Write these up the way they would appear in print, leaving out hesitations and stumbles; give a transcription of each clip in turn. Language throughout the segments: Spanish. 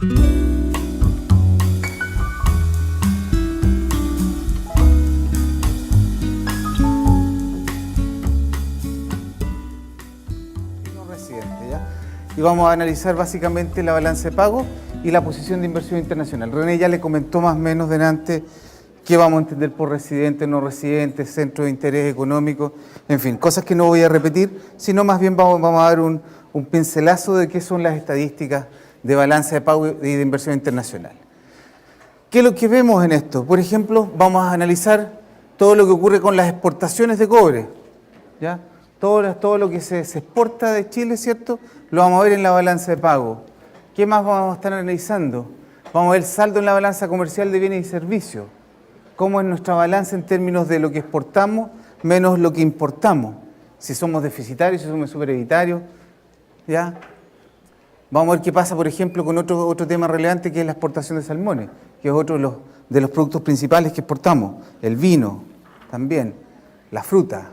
Y vamos a analizar básicamente la balanza de pago y la posición de inversión internacional. René ya le comentó más o menos delante qué vamos a entender por residente, no residente, centro de interés económico, en fin, cosas que no voy a repetir, sino más bien vamos a dar un pincelazo de qué son las estadísticas de balanza de pago y de inversión internacional. ¿Qué es lo que vemos en esto? Por ejemplo, vamos a analizar todo lo que ocurre con las exportaciones de cobre, ¿ya? Todo lo que se exporta de Chile, ¿cierto? Lo vamos a ver en la balanza de pago. ¿Qué más vamos a estar analizando? Vamos a ver el saldo en la balanza comercial de bienes y servicios. ¿Cómo es nuestra balanza en términos de lo que exportamos menos lo que importamos? Si somos deficitarios, si somos superavitarios, ¿ya? Vamos a ver qué pasa, por ejemplo, con otro tema relevante que es la exportación de salmones, que es otro de los productos principales que exportamos. El vino, también, la fruta.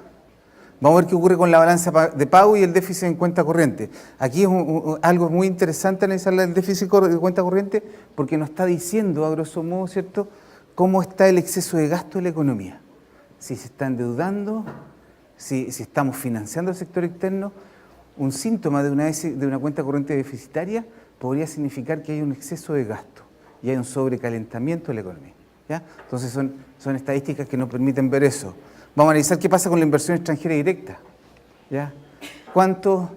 Vamos a ver qué ocurre con la balanza de pago y el déficit en cuenta corriente. Aquí es algo muy interesante analizar el déficit de cuenta corriente porque nos está diciendo, a grosso modo, ¿cierto?, cómo está el exceso de gasto de la economía. Si se está endeudando, si estamos financiando el sector externo, un síntoma de una cuenta corriente deficitaria podría significar que hay un exceso de gasto y hay un sobrecalentamiento de la economía, ¿ya? Entonces son estadísticas que nos permiten ver eso. Vamos a analizar qué pasa con la inversión extranjera directa, ¿ya? ¿Cuántos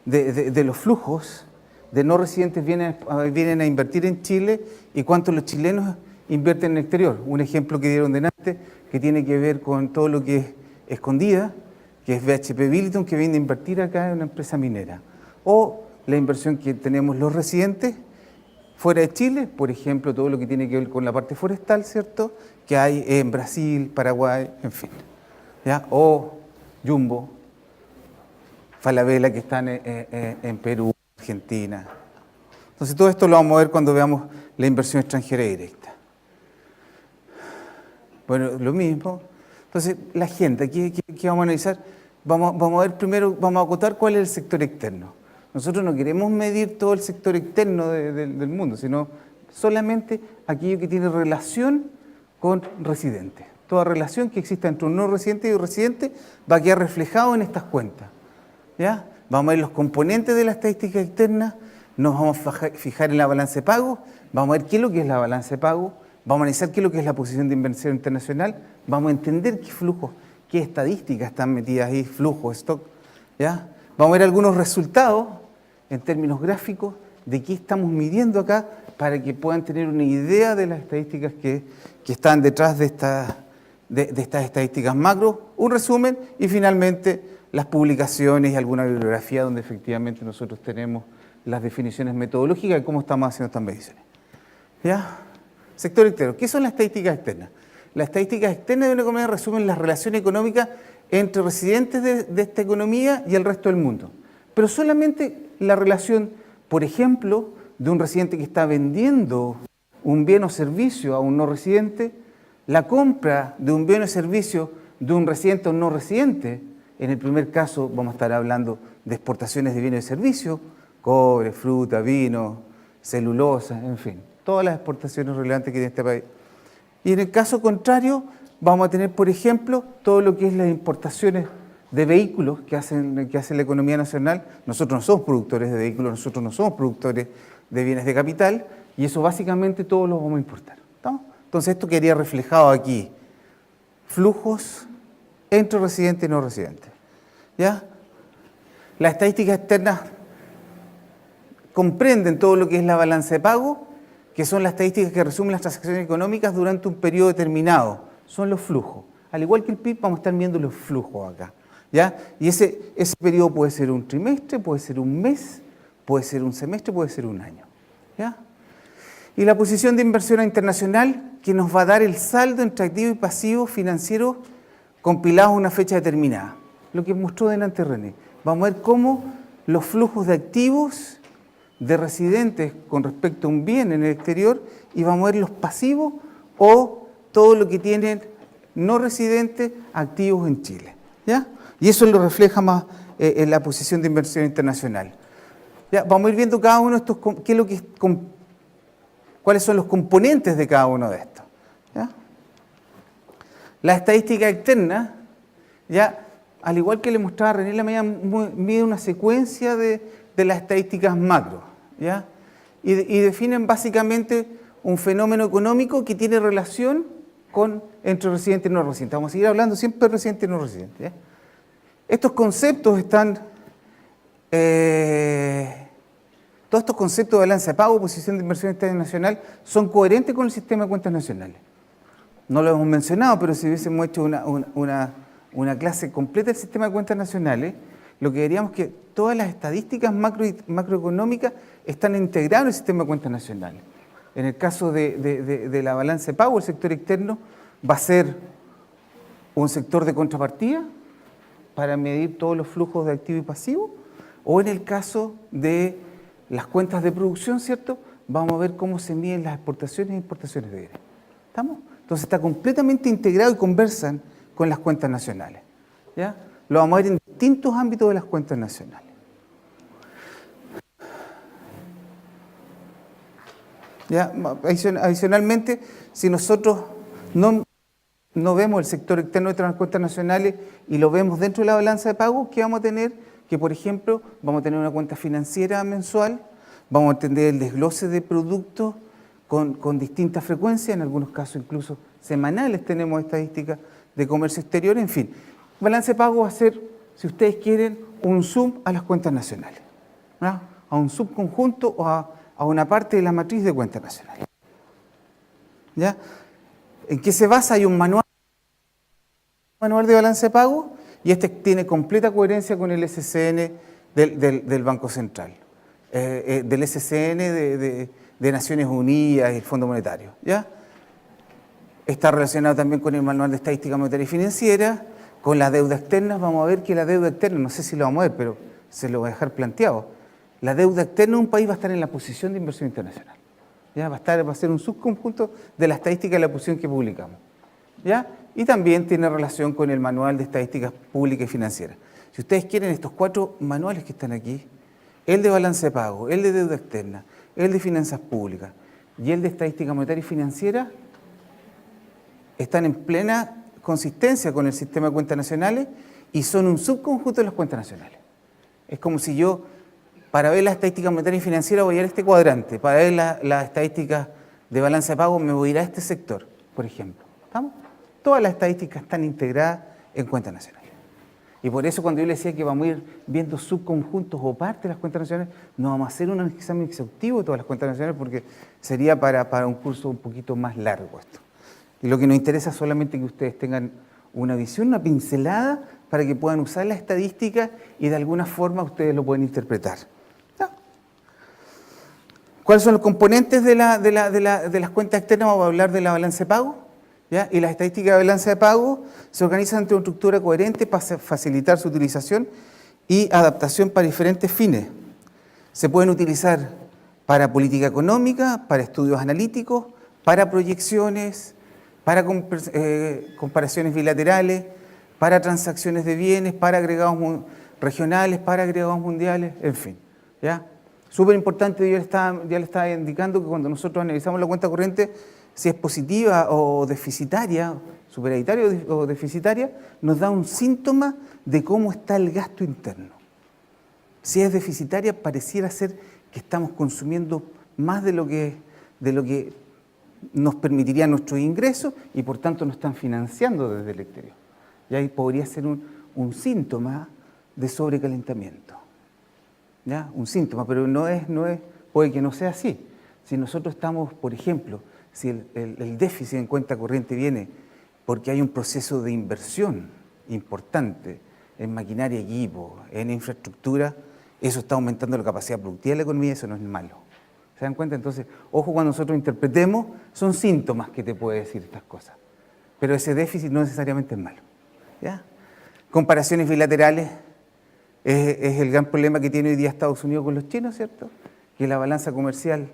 de los flujos de no residentes vienen a invertir en Chile y cuántos los chilenos invierten en el exterior? Un ejemplo que dieron delante que tiene que ver con todo lo que es Escondida, que es BHP Billiton, que viene a invertir acá en una empresa minera. O la inversión que tenemos los residentes fuera de Chile, por ejemplo, todo lo que tiene que ver con la parte forestal, ¿cierto?, que hay en Brasil, Paraguay, en fin, ¿ya? O Jumbo, Falabella, que están en Perú, Argentina. Entonces todo esto lo vamos a ver cuando veamos la inversión extranjera directa. Bueno, lo mismo. Entonces, la gente, ¿qué vamos a analizar? Vamos a ver primero, vamos a acotar cuál es el sector externo. Nosotros no queremos medir todo el sector externo del mundo, sino solamente aquello que tiene relación con residentes. Toda relación que exista entre un no residente y un residente va a quedar reflejado en estas cuentas, ¿ya? Vamos a ver los componentes de la estadística externa, nos vamos a fijar en la balanza de pago, vamos a ver qué es lo que es la balanza de pago, vamos a analizar qué es lo que es la posición de inversión internacional, vamos a entender qué flujos, qué estadísticas están metidas ahí, flujo, stock, ¿ya? Vamos a ver algunos resultados en términos gráficos de qué estamos midiendo acá para que puedan tener una idea de las estadísticas que están detrás de estas estadísticas macro, un resumen y finalmente las publicaciones y alguna bibliografía donde efectivamente nosotros tenemos las definiciones metodológicas de cómo estamos haciendo estas mediciones. ¿Ya? Sector externo. ¿Qué son las estadísticas externas? Las estadísticas externas de una economía resumen las relaciones económicas entre residentes de esta economía y el resto del mundo. Pero solamente la relación, por ejemplo, de un residente que está vendiendo un bien o servicio a un no residente, la compra de un bien o servicio de un residente o no residente. En el primer caso vamos a estar hablando de exportaciones de bienes y servicios, cobre, fruta, vino, celulosa, en fin, todas las exportaciones relevantes que tiene este país. Y en el caso contrario, vamos a tener, por ejemplo, todo lo que es las importaciones de vehículos que hace la economía nacional. Nosotros no somos productores de vehículos, nosotros no somos productores de bienes de capital, y eso básicamente todos lo vamos a importar, ¿no? Entonces esto quedaría reflejado aquí. Flujos entre residentes y no residentes, ¿ya? Las estadísticas externas comprenden todo lo que es la balanza de pago, que son las estadísticas que resumen las transacciones económicas durante un periodo determinado. Son los flujos. Al igual que el PIB, vamos a estar viendo los flujos acá, ¿ya? Y ese periodo puede ser un trimestre, puede ser un mes, puede ser un semestre, puede ser un año, ¿ya? Y la posición de inversión internacional, que nos va a dar el saldo entre activos y pasivos financieros compilados a una fecha determinada. Lo que mostró delante René. Vamos a ver cómo los flujos de activos de residentes con respecto a un bien en el exterior, y vamos a ver los pasivos o todo lo que tienen no residentes activos en Chile, ¿ya? Y eso lo refleja más en la posición de inversión internacional. ¿Ya? Vamos a ir viendo cada uno de estos, qué es lo que cuáles son los componentes de cada uno de estos. ¿Ya? La estadística externa, ya, al igual que le mostraba René Lamella, mide una secuencia de las estadísticas macro, ¿ya? Y definen básicamente un fenómeno económico que tiene relación entre residentes y no residentes. Vamos a seguir hablando siempre de residentes y no residentes, ¿ya? Estos conceptos están, todos estos conceptos de balanza de pago, posición de inversión externa nacional, son coherentes con el sistema de cuentas nacionales. No lo hemos mencionado, pero si hubiésemos hecho una clase completa del sistema de cuentas nacionales, lo que veríamos es que todas las estadísticas macroeconómicas están integradas en el sistema de cuentas nacionales. En el caso de la balanza de pago, el sector externo va a ser un sector de contrapartida para medir todos los flujos de activo y pasivo, o en el caso de las cuentas de producción, ¿cierto? Vamos a ver cómo se miden las exportaciones e importaciones de bienes. ¿Estamos? Entonces está completamente integrado y conversan con las cuentas nacionales, ¿ya? Lo vamos a ver en distintos ámbitos de las cuentas nacionales. ¿Ya? Adicionalmente, si nosotros no vemos el sector externo de las cuentas nacionales y lo vemos dentro de la balanza de pago, ¿qué vamos a tener? Que, por ejemplo, vamos a tener una cuenta financiera mensual, vamos a tener el desglose de productos con distintas frecuencias, en algunos casos incluso semanales tenemos estadísticas de comercio exterior, en fin. Balance de pago va a ser, si ustedes quieren, un zoom a las cuentas nacionales, ¿no? A un subconjunto o a una parte de la matriz de cuentas nacionales. ¿Ya? ¿En qué se basa? Hay un manual de balance de pago y este tiene completa coherencia con el SCN del Banco Central, del SCN de Naciones Unidas y el Fondo Monetario. ¿Ya? Está relacionado también con el manual de estadística monetaria y financiera, con las deudas externas. Vamos a ver que la deuda externa, no sé si lo vamos a ver, pero se lo voy a dejar planteado. La deuda externa de un país va a estar en la posición de inversión internacional. ¿Ya? Va a ser un subconjunto de la estadística de la posición que publicamos. ¿Ya? Y también tiene relación con el manual de estadísticas públicas y financieras. Si ustedes quieren, estos 4 manuales que están aquí, el de balance de pago, el de deuda externa, el de finanzas públicas y el de estadística monetaria y financiera, están en plena consistencia con el sistema de cuentas nacionales y son un subconjunto de las cuentas nacionales. Es como si yo, para ver las estadísticas monetarias y financieras, voy a ir a este cuadrante, para ver las estadísticas de balance de pago, me voy a ir a este sector, por ejemplo. ¿Estamos? Todas las estadísticas están integradas en cuentas nacionales. Y por eso cuando yo les decía que vamos a ir viendo subconjuntos o partes de las cuentas nacionales, no vamos a hacer un examen exhaustivo de todas las cuentas nacionales porque sería para un curso un poquito más largo esto. Y lo que nos interesa es solamente que ustedes tengan una visión, una pincelada, para que puedan usar la estadística y de alguna forma ustedes lo pueden interpretar. ¿Ya? ¿Cuáles son los componentes de las cuentas externas? Vamos a hablar de la balanza de pago. ¿Ya? Y las estadísticas de balanza de pago se organizan entre una estructura coherente para facilitar su utilización y adaptación para diferentes fines. Se pueden utilizar para política económica, para estudios analíticos, para proyecciones, para comparaciones bilaterales, para transacciones de bienes, para agregados regionales, para agregados mundiales, en fin. ¿Ya? Súper importante, ya le estaba indicando que cuando nosotros analizamos la cuenta corriente, si es positiva o deficitaria, superavitaria o deficitaria, nos da un síntoma de cómo está el gasto interno. Si es deficitaria, pareciera ser que estamos consumiendo más de lo que nos permitiría nuestros ingresos y por tanto nos están financiando desde el exterior. Y ahí podría ser un síntoma de sobrecalentamiento. ¿Ya? Un síntoma, pero puede que no sea así. Si nosotros estamos, por ejemplo, si el déficit en cuenta corriente viene porque hay un proceso de inversión importante en maquinaria, equipo, en infraestructura, eso está aumentando la capacidad productiva de la economía, eso no es malo. ¿Se dan cuenta? Entonces, ojo cuando nosotros interpretemos, son síntomas que te puede decir estas cosas. Pero ese déficit no necesariamente es malo. ¿Ya? Comparaciones bilaterales es el gran problema que tiene hoy día Estados Unidos con los chinos, ¿cierto? Que la balanza comercial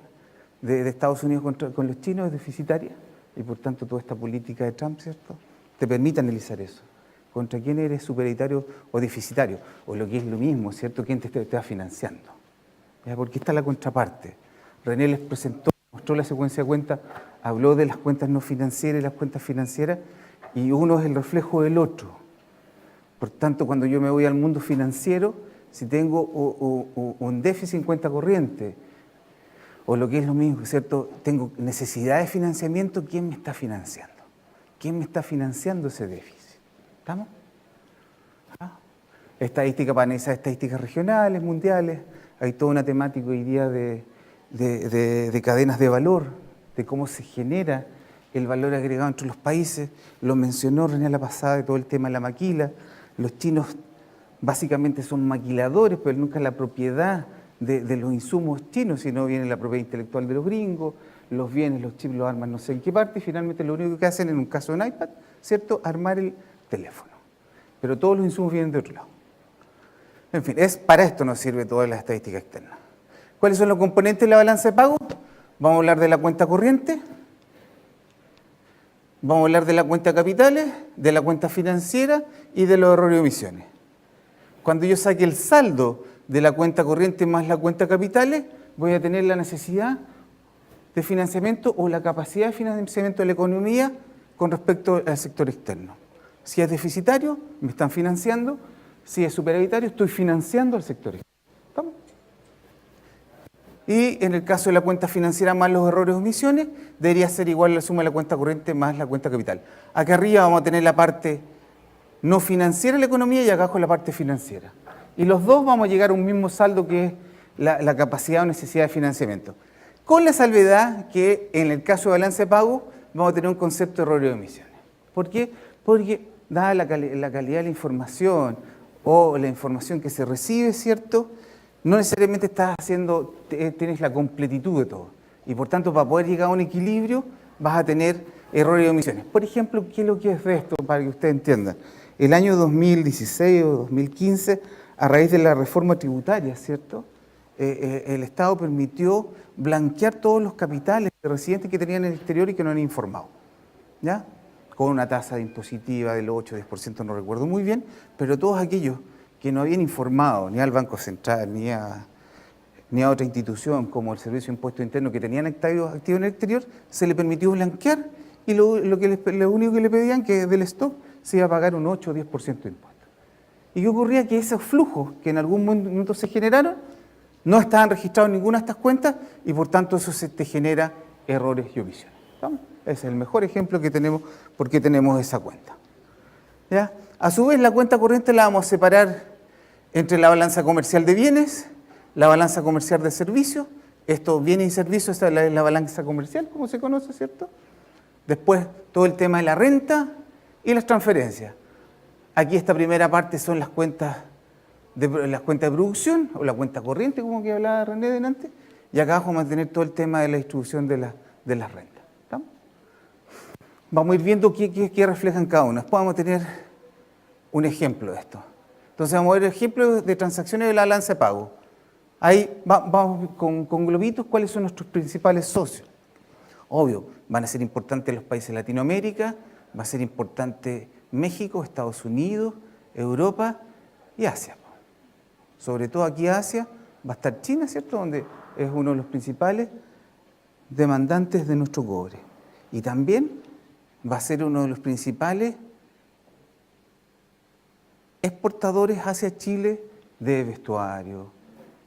de Estados Unidos con los chinos es deficitaria y por tanto toda esta política de Trump, ¿cierto?, te permite analizar eso. ¿Contra quién eres superavitario o deficitario? O lo que es lo mismo, ¿cierto?, ¿quién te va financiando? ¿Ya? Porque esta es la contraparte. René les presentó, mostró la secuencia de cuentas, habló de las cuentas no financieras y las cuentas financieras, y uno es el reflejo del otro. Por tanto, cuando yo me voy al mundo financiero, si tengo un déficit en cuenta corriente, o lo que es lo mismo, ¿cierto? Tengo necesidad de financiamiento, ¿quién me está financiando? ¿Quién me está financiando ese déficit? ¿Estamos? ¿Ah? Estadística para analizar estadísticas regionales, mundiales. Hay toda una temática hoy día de cadenas de valor, de cómo se genera el valor agregado entre los países. Lo mencionó René la pasada, de todo el tema de la maquila. Los chinos básicamente son maquiladores, pero nunca la propiedad de los insumos chinos, sino viene la propiedad intelectual de los gringos, los bienes, los chips, los arman no sé en qué parte, y finalmente lo único que hacen en un caso de un iPad, ¿cierto?, armar el teléfono. Pero todos los insumos vienen de otro lado. En fin, para esto nos sirve toda la estadística externa. ¿Cuáles son los componentes de la balanza de pago? Vamos a hablar de la cuenta corriente, vamos a hablar de la cuenta de capitales, de la cuenta financiera y de los errores y omisiones. Cuando yo saque el saldo de la cuenta corriente más la cuenta de capitales, voy a tener la necesidad de financiamiento o la capacidad de financiamiento de la economía con respecto al sector externo. Si es deficitario, me están financiando. Si es superavitario, estoy financiando al sector externo. ¿Estamos? Y en el caso de la cuenta financiera más los errores o omisiones, debería ser igual la suma de la cuenta corriente más la cuenta capital. Acá arriba vamos a tener la parte no financiera de la economía y acá abajo la parte financiera. Y los dos vamos a llegar a un mismo saldo que es la capacidad o necesidad de financiamiento. Con la salvedad que en el caso de balance de pago vamos a tener un concepto de errores y omisiones. ¿Por qué? Porque dada la calidad de la información o la información que se recibe, ¿cierto?, no necesariamente tienes la completitud de todo. Y por tanto, para poder llegar a un equilibrio, vas a tener errores y omisiones. Por ejemplo, ¿qué es lo que es de esto? Para que ustedes entiendan. El año 2016 o 2015, a raíz de la reforma tributaria, ¿cierto?, el Estado permitió blanquear todos los capitales de residentes que tenían en el exterior y que no han informado, ¿ya?, con una tasa de impositiva del 8-10%, no recuerdo muy bien, pero todos aquellos que no habían informado ni al Banco Central ni a otra institución como el Servicio de Impuesto Interno que tenían activos en el exterior, se le permitió blanquear y lo único que le pedían que del stock se iba a pagar un 8 o 10% de impuestos. ¿Y qué ocurría? Que esos flujos que en algún momento se generaron no estaban registrados en ninguna de estas cuentas y por tanto eso te genera errores y omisiones. ¿Estamos? Ese es el mejor ejemplo que tenemos porque tenemos esa cuenta. ¿Ya? A su vez, la cuenta corriente la vamos a separar entre la balanza comercial de bienes, la balanza comercial de servicios. Estos bienes y servicios, esta es la balanza comercial, como se conoce, ¿cierto? Después, todo el tema de la renta y las transferencias. Aquí esta primera parte son las cuentas de producción, o la cuenta corriente, como que hablaba René delante, y acá vamos a mantener todo el tema de la distribución de las rentas. ¿Estamos? Vamos a ir viendo qué reflejan cada uno. Después vamos a tener un ejemplo de esto. Entonces vamos a ver ejemplos de transacciones de la balanza de pago. Ahí vamos con globitos cuáles son nuestros principales socios. Obvio, van a ser importantes los países de Latinoamérica, va a ser importante México, Estados Unidos, Europa y Asia. Sobre todo aquí Asia va a estar China, ¿cierto?, donde es uno de los principales demandantes de nuestro cobre. Y también va a ser uno de los principales exportadores hacia Chile de vestuario,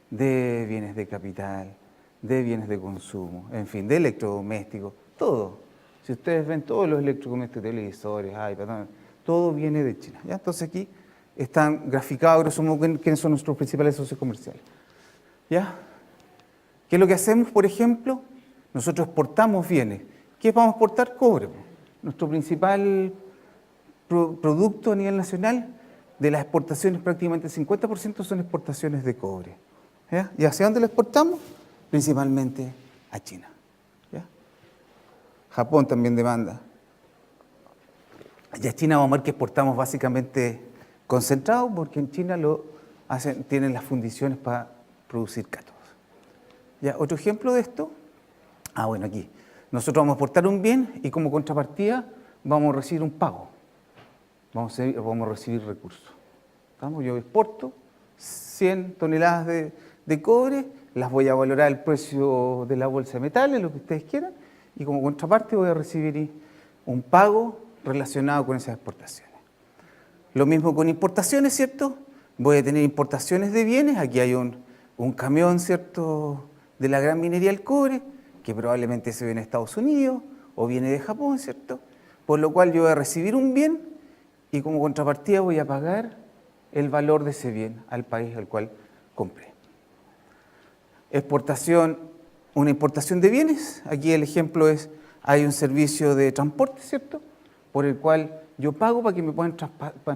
de bienes de capital, de bienes de consumo, en fin, de electrodomésticos, todo. Si ustedes ven todos los electrodomésticos, televisores, iPad, todo viene de China, ¿ya? Entonces aquí están graficados, grosso modo, quiénes son nuestros principales socios comerciales, ¿ya? ¿Qué es lo que hacemos, por ejemplo? Nosotros exportamos bienes. ¿Qué vamos a exportar? Cobre. Nuestro principal producto a nivel nacional, de las exportaciones prácticamente el 50% son exportaciones de cobre, ¿ya? ¿Y hacia dónde lo exportamos? Principalmente a China, ¿ya? Japón también demanda. Y a China vamos a ver que exportamos básicamente concentrado, porque en China tienen las fundiciones para producir cátodos. ¿Ya? Otro ejemplo de esto, bueno, aquí. Nosotros vamos a exportar un bien y como contrapartida vamos a recibir un pago. Vamos a recibir recursos. ¿Estamos? Yo exporto 100 toneladas de cobre, las voy a valorar al precio de la bolsa de metales, lo que ustedes quieran, y como contraparte voy a recibir un pago relacionado con esas exportaciones. Lo mismo con importaciones, ¿cierto? Voy a tener importaciones de bienes, aquí hay un camión, ¿cierto?, de la gran minería del cobre, que probablemente se viene de Estados Unidos o viene de Japón, ¿cierto? Por lo cual yo voy a recibir un bien y como contrapartida voy a pagar el valor de ese bien al país al cual compré. Exportación, una importación de bienes, aquí el ejemplo es, hay un servicio de transporte, ¿cierto?, por el cual yo pago para que me puedan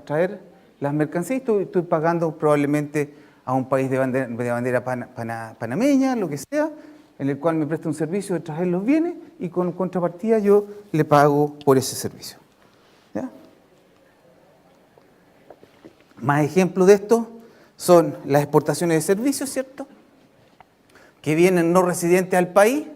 traer las mercancías, estoy pagando probablemente a un país de bandera panameña, lo que sea, en el cual me presta un servicio de traer los bienes y con contrapartida yo le pago por ese servicio. ¿Ya? Más ejemplos de esto son las exportaciones de servicios, ¿cierto?, que vienen no residentes al país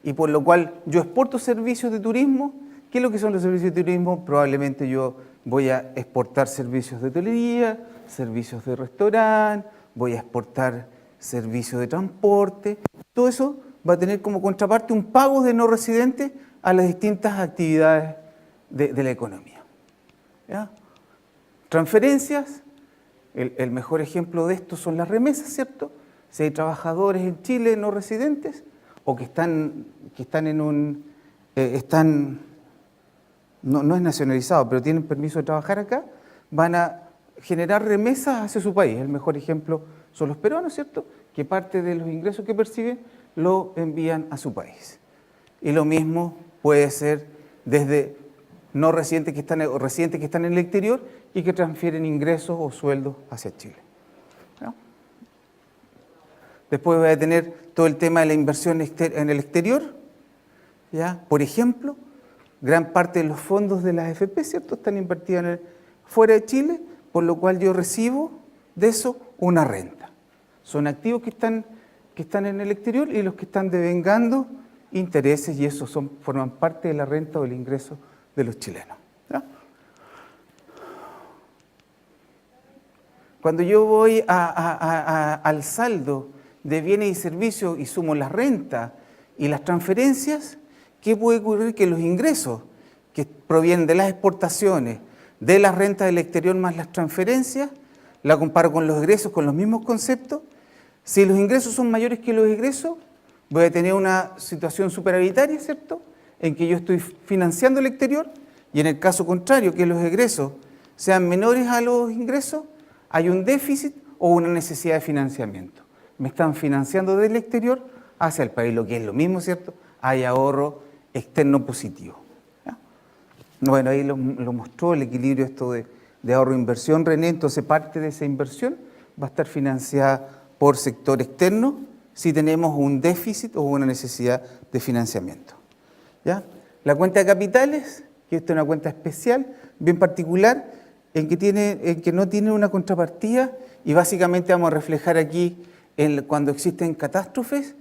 y por lo cual yo exporto servicios de turismo. ¿Qué es lo que son los servicios de turismo? Probablemente yo voy a exportar servicios de hotelería, servicios de restaurante, voy a exportar servicios de transporte. Todo eso va a tener como contraparte un pago de no residentes a las distintas actividades de la economía. ¿Ya? Transferencias, el mejor ejemplo de esto son las remesas, ¿cierto? Si hay trabajadores en Chile no residentes o que están en un... no es nacionalizado, pero tienen permiso de trabajar acá, van a generar remesas hacia su país. El mejor ejemplo son los peruanos, ¿cierto?, que parte de los ingresos que perciben lo envían a su país. Y lo mismo puede ser desde no residentes que están, o residentes que están en el exterior y que transfieren ingresos o sueldos hacia Chile. ¿No? Después voy a tener todo el tema de la inversión en el exterior. ¿Ya? Por ejemplo, gran parte de los fondos de las AFP, ¿cierto?, están invertidos fuera de Chile, por lo cual yo recibo de eso una renta. Son activos que están en el exterior y los que están devengando intereses y eso forman parte de la renta o del ingreso de los chilenos. ¿Ya? Cuando yo voy al saldo de bienes y servicios y sumo las rentas y las transferencias, ¿qué puede ocurrir? Que los ingresos que provienen de las exportaciones, de las rentas del exterior más las transferencias, la comparo con los egresos, con los mismos conceptos. Si los ingresos son mayores que los egresos, voy a tener una situación superavitaria, ¿cierto?, en que yo estoy financiando el exterior, y en el caso contrario, que los egresos sean menores a los ingresos, hay un déficit o una necesidad de financiamiento. Me están financiando del exterior hacia el país, lo que es lo mismo, ¿cierto? Hay ahorro externo positivo. ¿Ya? Bueno, ahí lo mostró el equilibrio esto de ahorro-inversión, René. Entonces parte de esa inversión va a estar financiada por sector externo si tenemos un déficit o una necesidad de financiamiento. ¿Ya? La cuenta de capitales, que esta es una cuenta especial, bien particular, en que no tiene una contrapartida y básicamente vamos a reflejar aquí cuando existen catástrofes,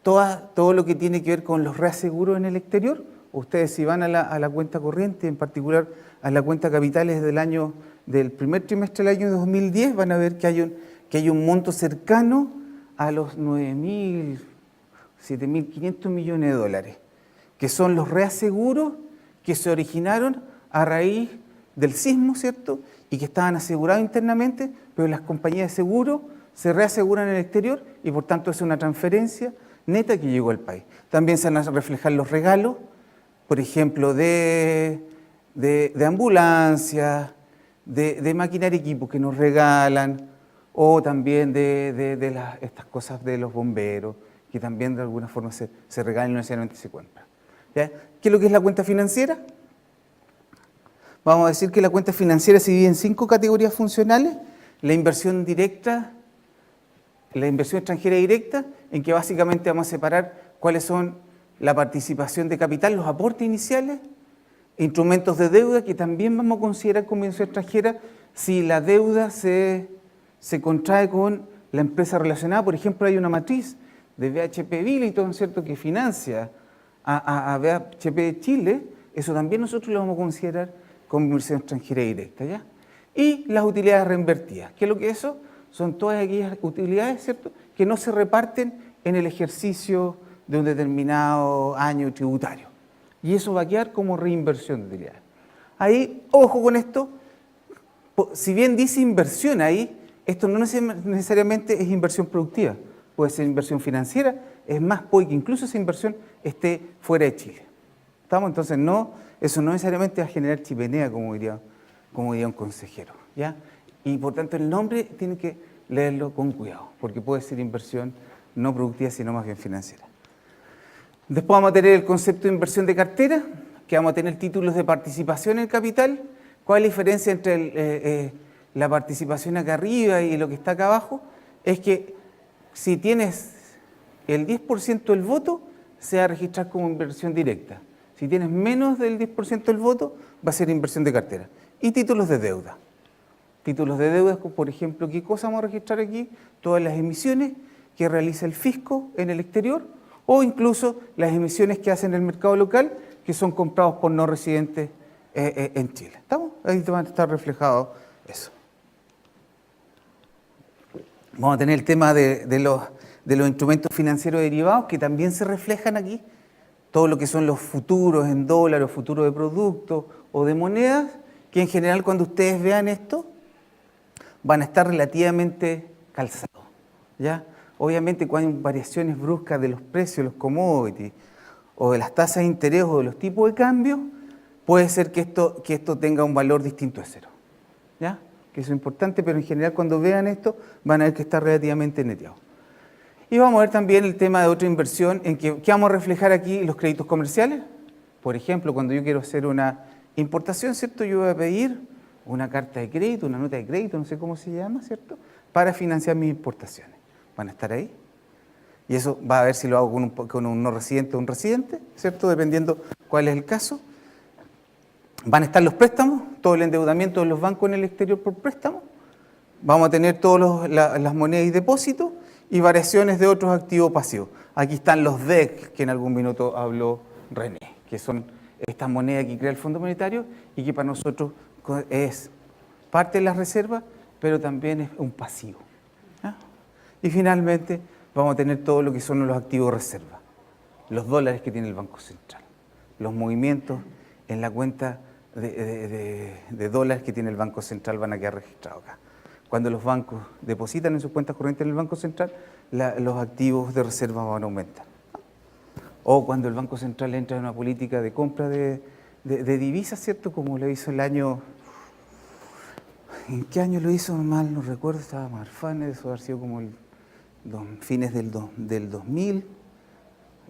todo lo que tiene que ver con los reaseguros en el exterior. Ustedes si van a la cuenta corriente, en particular a la cuenta capitales del primer trimestre del año 2010, van a ver que hay un monto cercano a los 9.000, 7.500 millones de dólares, que son los reaseguros que se originaron a raíz del sismo, ¿cierto? Y que estaban asegurados internamente, pero las compañías de seguro se reaseguran en el exterior y por tanto es una transferencia neta que llegó al país. También se van a reflejar los regalos, por ejemplo, de ambulancias, de maquinaria y equipo que nos regalan, o también estas cosas de los bomberos, que también de alguna forma se regalan y no necesariamente se compran. ¿Ya? ¿Qué es lo que es la cuenta financiera? Vamos a decir que la cuenta financiera se divide en 5 categorías funcionales. La inversión directa, la inversión extranjera directa, en que básicamente vamos a separar cuáles son la participación de capital, los aportes iniciales, instrumentos de deuda, que también vamos a considerar como inversión extranjera si la deuda se contrae con la empresa relacionada. Por ejemplo, hay una matriz de BHP Billiton, ¿cierto?, que financia a BHP Chile. Eso también nosotros lo vamos a considerar como inversión extranjera directa, ¿ya? Y las utilidades reinvertidas. ¿Qué es lo que es eso? Son todas aquellas utilidades, ¿cierto?, que no se reparten en el ejercicio de un determinado año tributario. Y eso va a quedar como reinversión de utilidades. Ahí, ojo con esto, si bien dice inversión ahí, esto no necesariamente es inversión productiva, puede ser inversión financiera, es más, puede que incluso esa inversión esté fuera de Chile. ¿Estamos? Entonces, eso no necesariamente va a generar chimenea, como diría un consejero, ¿ya? Y por tanto, el nombre tiene que leerlo con cuidado, porque puede ser inversión no productiva, sino más bien financiera. Después vamos a tener el concepto de inversión de cartera, que vamos a tener títulos de participación en el capital. ¿Cuál es la diferencia entre la participación acá arriba y lo que está acá abajo? Es que si tienes el 10% del voto, se va a registrar como inversión directa. Si tienes menos del 10% del voto, va a ser inversión de cartera. Y títulos de deuda. Títulos de deuda, por ejemplo, ¿qué cosa vamos a registrar aquí? Todas las emisiones que realiza el fisco en el exterior o incluso las emisiones que hacen en el mercado local que son comprados por no residentes en Chile. ¿Estamos? Ahí va a estar reflejado eso. Vamos a tener el tema de los instrumentos financieros derivados que también se reflejan aquí. Todo lo que son los futuros en dólares, futuros de productos o de monedas, que en general cuando ustedes vean esto, van a estar relativamente calzados, ¿ya? Obviamente cuando hay variaciones bruscas de los precios, los commodities, o de las tasas de interés o de los tipos de cambio, puede ser que esto tenga un valor distinto de cero, ¿ya? Que eso es importante, pero en general cuando vean esto, van a ver que está relativamente neteado. Y vamos a ver también el tema de otra inversión, en que vamos a reflejar aquí los créditos comerciales. Por ejemplo, cuando yo quiero hacer una importación, ¿cierto? Yo voy a pedir una carta de crédito, una nota de crédito, no sé cómo se llama, ¿cierto? Para financiar mis importaciones. Van a estar ahí. Y eso va a ver si lo hago con un no residente o un residente, ¿cierto? Dependiendo cuál es el caso. Van a estar los préstamos, todo el endeudamiento de los bancos en el exterior por préstamo. Vamos a tener todas las monedas y depósitos y variaciones de otros activos pasivos. Aquí están los DEC, que en algún minuto habló René, que son estas monedas que crea el Fondo Monetario y que para nosotros es parte de las reservas, pero también es un pasivo. ¿Ya? Y finalmente vamos a tener todo lo que son los activos reserva, los dólares que tiene el Banco Central, los movimientos en la cuenta de dólares que tiene el Banco Central van a quedar registrados acá. Cuando los bancos depositan en sus cuentas corrientes en el Banco Central, los activos de reserva van a aumentar. O cuando el Banco Central entra en una política de compra de divisas, ¿cierto? Como lo hizo el año... ¿En qué año lo hizo? Mal no recuerdo, estaba Marfane, eso ha sido como fines del 2000,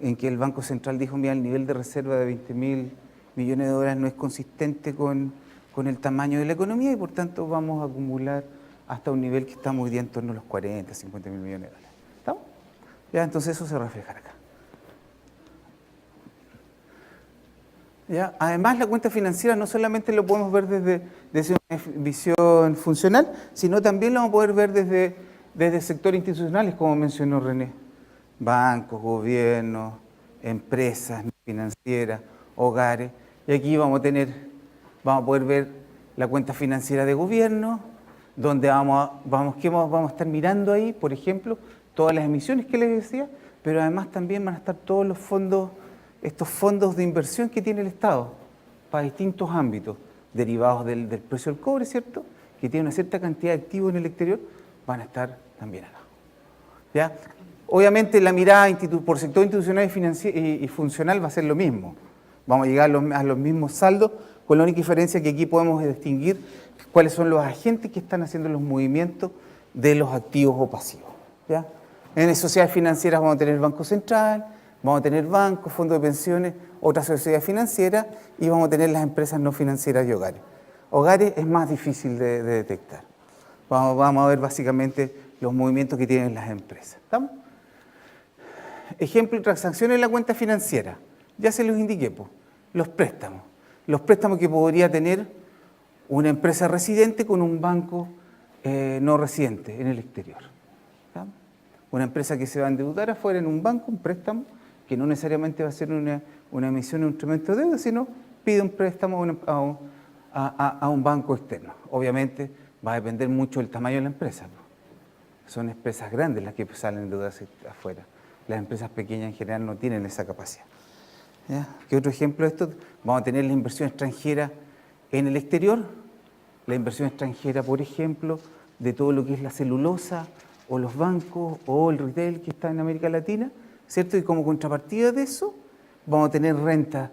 en que el Banco Central dijo, mira, el nivel de reserva de 20.000 millones de dólares no es consistente con el tamaño de la economía y por tanto vamos a acumular hasta un nivel que está hoy día en torno a los 40, 50 mil millones de dólares. ¿Estamos? Ya, entonces eso se reflejará acá. ¿Ya? Además, la cuenta financiera no solamente lo podemos ver desde una visión funcional, sino también lo vamos a poder ver desde sectores institucionales, como mencionó René. Bancos, gobiernos, empresas financieras, hogares. Y aquí vamos a poder ver la cuenta financiera de gobierno, donde vamos a estar mirando ahí, por ejemplo, todas las emisiones que les decía, pero además también van a estar todos los fondos, estos fondos de inversión que tiene el Estado para distintos ámbitos, derivados del precio del cobre, ¿cierto? Que tiene una cierta cantidad de activos en el exterior, van a estar también acá. ¿Ya? Obviamente la mirada por sector institucional y funcional va a ser lo mismo. Vamos a llegar a los mismos saldos, con la única diferencia que aquí podemos distinguir cuáles son los agentes que están haciendo los movimientos de los activos o pasivos. ¿Ya? En sociedades financieras vamos a tener el Banco Central, vamos a tener bancos, fondos de pensiones, otras sociedades financieras y vamos a tener las empresas no financieras y hogares. Hogares es más difícil de detectar. Vamos a ver básicamente los movimientos que tienen las empresas. ¿Estamos? Ejemplo de transacciones en la cuenta financiera. Ya se los indiqué, pues, los préstamos. Los préstamos que podría tener una empresa residente con un banco no residente en el exterior. ¿Estamos? Una empresa que se va a endeudar afuera en un banco, un préstamo, que no necesariamente va a ser una emisión de un instrumento de deuda, sino pide un préstamo a un banco externo. Obviamente va a depender mucho del tamaño de la empresa. Son empresas grandes las que salen endeudadas afuera. Las empresas pequeñas en general no tienen esa capacidad. ¿Ya? ¿Qué otro ejemplo de esto? Vamos a tener la inversión extranjera en el exterior, la inversión extranjera, por ejemplo, de todo lo que es la celulosa, o los bancos, o el retail que está en América Latina, ¿cierto? Y como contrapartida de eso, vamos a tener renta.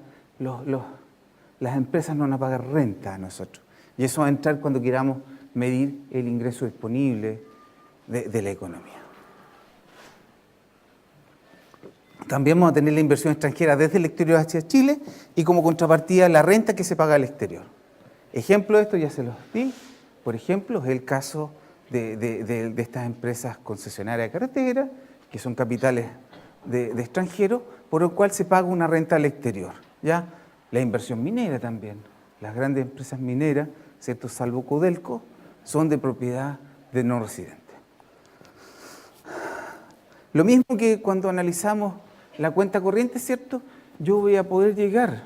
Las empresas no van a pagar renta a nosotros. Y eso va a entrar cuando queramos medir el ingreso disponible de la economía. También vamos a tener la inversión extranjera desde el exterior hacia Chile y como contrapartida la renta que se paga al exterior. Ejemplo de esto ya se los di. Por ejemplo, es el caso de estas empresas concesionarias de carretera, que son capitales de extranjeros, por lo cual se paga una renta al exterior. ¿Ya? La inversión minera también. Las grandes empresas mineras, ¿cierto? Salvo Codelco, son de propiedad de no residentes. Lo mismo que cuando analizamos la cuenta corriente, ¿cierto? Yo voy a poder llegar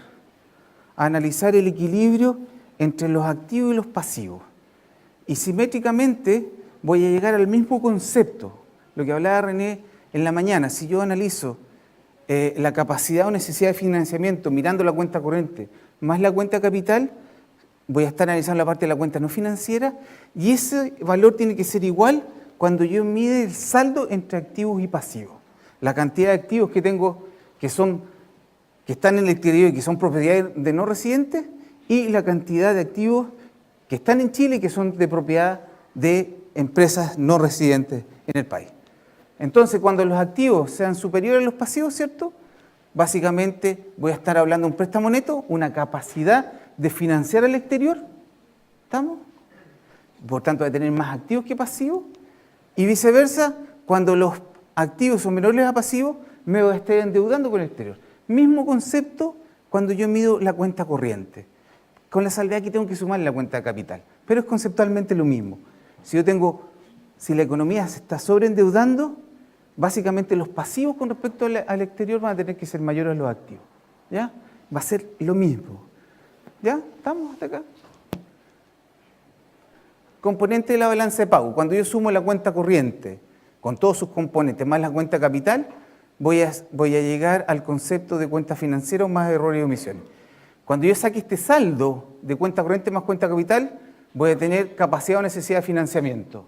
a analizar el equilibrio entre los activos y los pasivos. Y simétricamente voy a llegar al mismo concepto, lo que hablaba René en la mañana. Si yo analizo la capacidad o necesidad de financiamiento mirando la cuenta corriente más la cuenta capital, voy a estar analizando la parte de la cuenta no financiera y ese valor tiene que ser igual cuando yo mide el saldo entre activos y pasivos. La cantidad de activos que tengo que están en el exterior y que son propiedad de no residentes y la cantidad de activos que están en Chile y que son de propiedad de empresas no residentes en el país. Entonces, cuando los activos sean superiores a los pasivos, ¿cierto? Básicamente voy a estar hablando de un préstamo neto, una capacidad de financiar al exterior, ¿estamos? Por tanto, de tener más activos que pasivos. Y viceversa, cuando los activos son menores a pasivos, me voy a estar endeudando con el exterior. Mismo concepto cuando yo mido la cuenta corriente. Con la salvedad que tengo que sumar la cuenta de capital. Pero es conceptualmente lo mismo. Si la economía se está sobreendeudando, básicamente los pasivos con respecto al exterior van a tener que ser mayores a los activos. ¿Ya? Va a ser lo mismo. ¿Ya? ¿Estamos hasta acá? Componente de la balanza de pago. Cuando yo sumo la cuenta corriente con todos sus componentes más la cuenta capital, voy a llegar al concepto de cuenta financiera más errores y omisiones. Cuando yo saque este saldo de cuenta corriente más cuenta capital, voy a tener capacidad o necesidad de financiamiento.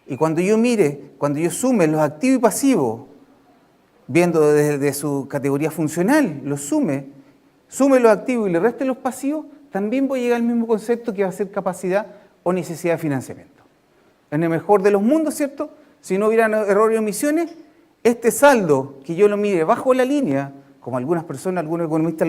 Y cuando yo sume los activos y pasivos, viendo desde su categoría funcional, los sume los activos y le reste los pasivos, también voy a llegar al mismo concepto que va a ser capacidad o necesidad de financiamiento. En el mejor de los mundos, ¿cierto? Si no hubieran errores y omisiones, este saldo que yo lo mire bajo la línea, como algunas personas, algunos economistas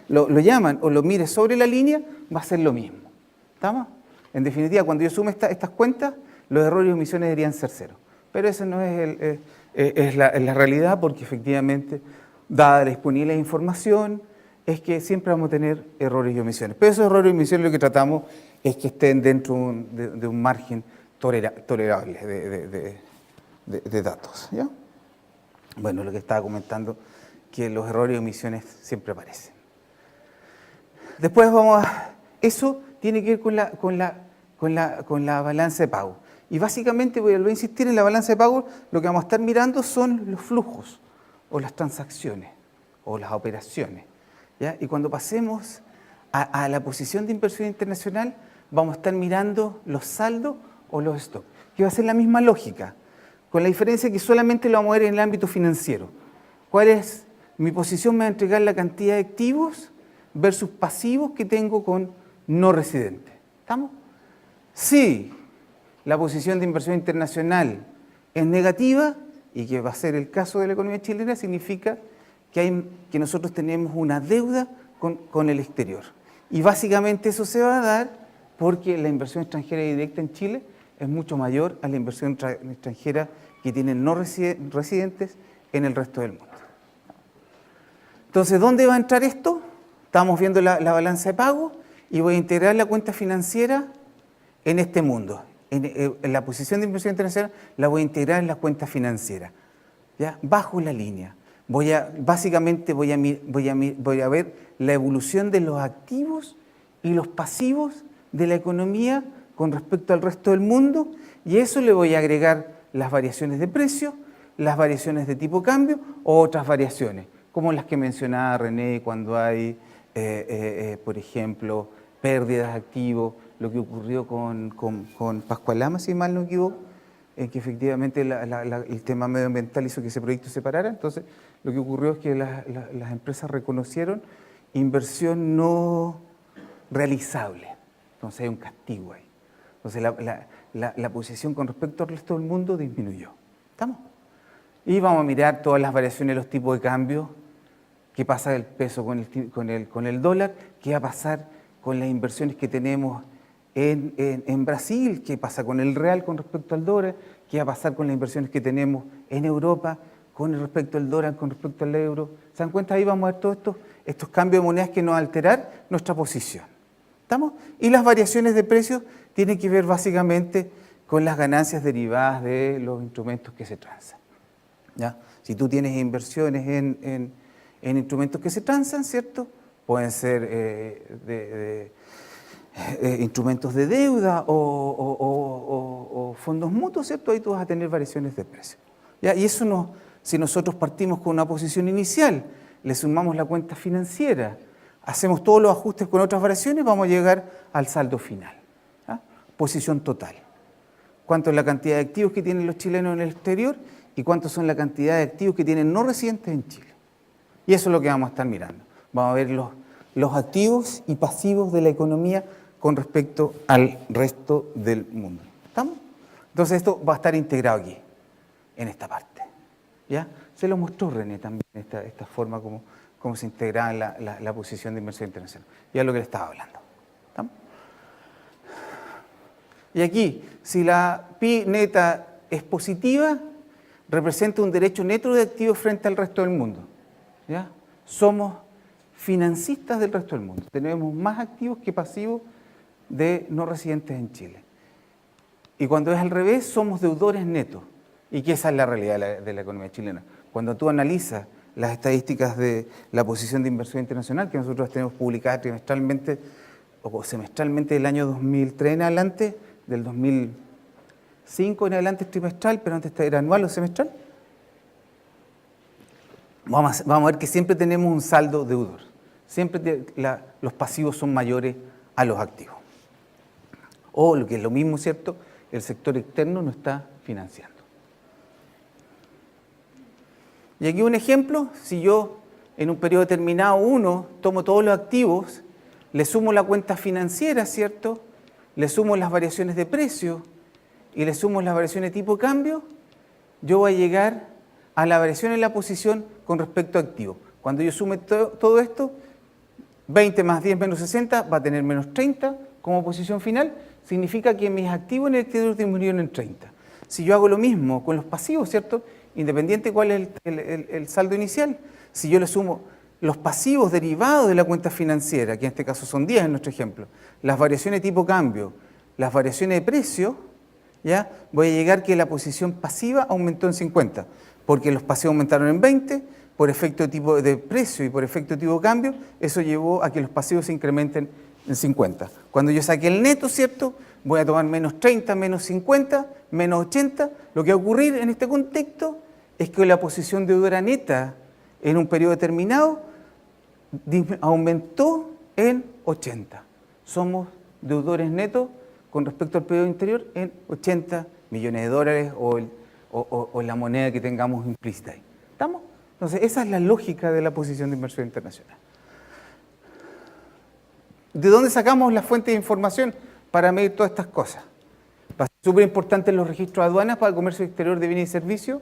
lo llaman, o lo mire sobre la línea, va a ser lo mismo. ¿Estamos? En definitiva, cuando yo sume estas cuentas, los errores y omisiones deberían ser cero. Pero esa no es la realidad, porque efectivamente, dada la disponibilidad de información, es que siempre vamos a tener errores y omisiones. Pero esos errores y omisiones lo que tratamos es que estén dentro de un margen tolerable de datos. ¿Ya? Bueno, lo que estaba comentando, que los errores y omisiones siempre aparecen. Después eso tiene que ver con la balanza de pago. Y básicamente, voy a insistir en la balanza de pago, lo que vamos a estar mirando son los flujos, o las transacciones, o las operaciones. ¿Ya? Y cuando pasemos a la posición de inversión internacional, vamos a estar mirando los saldos o los stocks, que va a ser la misma lógica, con la diferencia que solamente lo vamos a ver en el ámbito financiero. ¿Cuál es mi posición? Me va a entregar la cantidad de activos versus pasivos que tengo con no residentes. ¿Estamos? Si la posición de inversión internacional es negativa, y que va a ser el caso de la economía chilena, significa que nosotros tenemos una deuda con el exterior. Y básicamente eso se va a dar porque la inversión extranjera directa en Chile es mucho mayor a la inversión extranjera que tienen no residentes en el resto del mundo. Entonces, ¿dónde va a entrar esto? Estamos viendo la balanza de pago y voy a integrar la cuenta financiera en este mundo. En la posición de inversión internacional la voy a integrar en la cuenta financiera, ¿ya? Bajo la línea. Básicamente voy a ver la evolución de los activos y los pasivos de la economía con respecto al resto del mundo, y a eso le voy a agregar las variaciones de precio, las variaciones de tipo cambio o otras variaciones, como las que mencionaba René cuando hay, por ejemplo, pérdidas de activos, lo que ocurrió con Pascualama, si mal no me equivoco, en que efectivamente el tema medioambiental hizo que ese proyecto se parara. Entonces, lo que ocurrió es que las empresas reconocieron inversión no realizable. Entonces hay un castigo ahí. Entonces la posición con respecto al resto del mundo disminuyó. ¿Estamos? Y vamos a mirar todas las variaciones de los tipos de cambio, qué pasa del peso con el dólar, qué va a pasar con las inversiones que tenemos en Brasil, qué pasa con el real con respecto al dólar, qué va a pasar con las inversiones que tenemos en Europa con respecto al dólar, con respecto al euro. ¿Se dan cuenta? Ahí vamos a ver todos estos cambios de monedas que nos van a alterar nuestra posición. ¿Estamos? Y las variaciones de precios tienen que ver básicamente con las ganancias derivadas de los instrumentos que se transan. ¿Ya? Si tú tienes inversiones en instrumentos que se transan, ¿cierto? Pueden ser instrumentos de deuda o fondos mutuos, ¿cierto? Ahí tú vas a tener variaciones de precio. ¿Ya? Y eso no, si nosotros partimos con una posición inicial, le sumamos la cuenta financiera, hacemos todos los ajustes con otras variaciones, vamos a llegar al saldo final. ¿Ya? Posición total. ¿Cuánto es la cantidad de activos que tienen los chilenos en el exterior y cuántos son la cantidad de activos que tienen no residentes en Chile? Y eso es lo que vamos a estar mirando. Vamos a ver los activos y pasivos de la economía con respecto al resto del mundo. ¿Estamos? Entonces esto va a estar integrado aquí, en esta parte. ¿Ya? Se lo mostró René también, esta forma como se integraba la posición de inversión internacional. Ya es lo que le estaba hablando. ¿Estamos? Y aquí, si la PI neta es positiva, representa un derecho neto de activos frente al resto del mundo. ¿Ya? Somos financistas del resto del mundo. Tenemos más activos que pasivos de no residentes en Chile. Y cuando es al revés, somos deudores netos. Y que esa es la realidad de la economía chilena. Cuando tú analizas las estadísticas de la posición de inversión internacional, que nosotros tenemos publicadas trimestralmente o semestralmente del año 2003 en adelante, del 2005 en adelante es trimestral, pero antes era anual o semestral, vamos a ver que siempre tenemos un saldo deudor. Siempre los pasivos son mayores a los activos. O lo que es lo mismo, ¿cierto? El sector externo no está financiando. Y aquí un ejemplo, si yo en un periodo determinado, tomo todos los activos, le sumo la cuenta financiera, ¿cierto? Le sumo las variaciones de precio y le sumo las variaciones de tipo de cambio, yo voy a llegar a la variación en la posición con respecto a activo. Cuando yo sume todo esto, 20 más 10 menos 60 va a tener menos 30 como posición final, significa que mis activos en el exterior disminuyeron en 30. Si yo hago lo mismo con los pasivos, ¿cierto? Independiente de cuál es el saldo inicial, si yo le sumo los pasivos derivados de la cuenta financiera, que en este caso son 10 en nuestro ejemplo, las variaciones de tipo cambio, las variaciones de precio, ¿ya? Voy a llegar que la posición pasiva aumentó en 50, porque los pasivos aumentaron en 20, por efecto de tipo de precio y por efecto de tipo de cambio, eso llevó a que los pasivos se incrementen en 50. Cuando yo saque el neto, ¿cierto? Voy a tomar menos 30, menos 50, menos 80. Lo que va a ocurrir en este contexto es que la posición deudora neta en un periodo determinado aumentó en 80. Somos deudores netos con respecto al periodo anterior en 80 millones de dólares o la moneda que tengamos implícita ahí. ¿Estamos? Entonces, esa es la lógica de la posición de inversión internacional. ¿De dónde sacamos la fuente de información para medir todas estas cosas? Va a ser súper importante los registros de aduanas para el comercio exterior de bienes y servicios,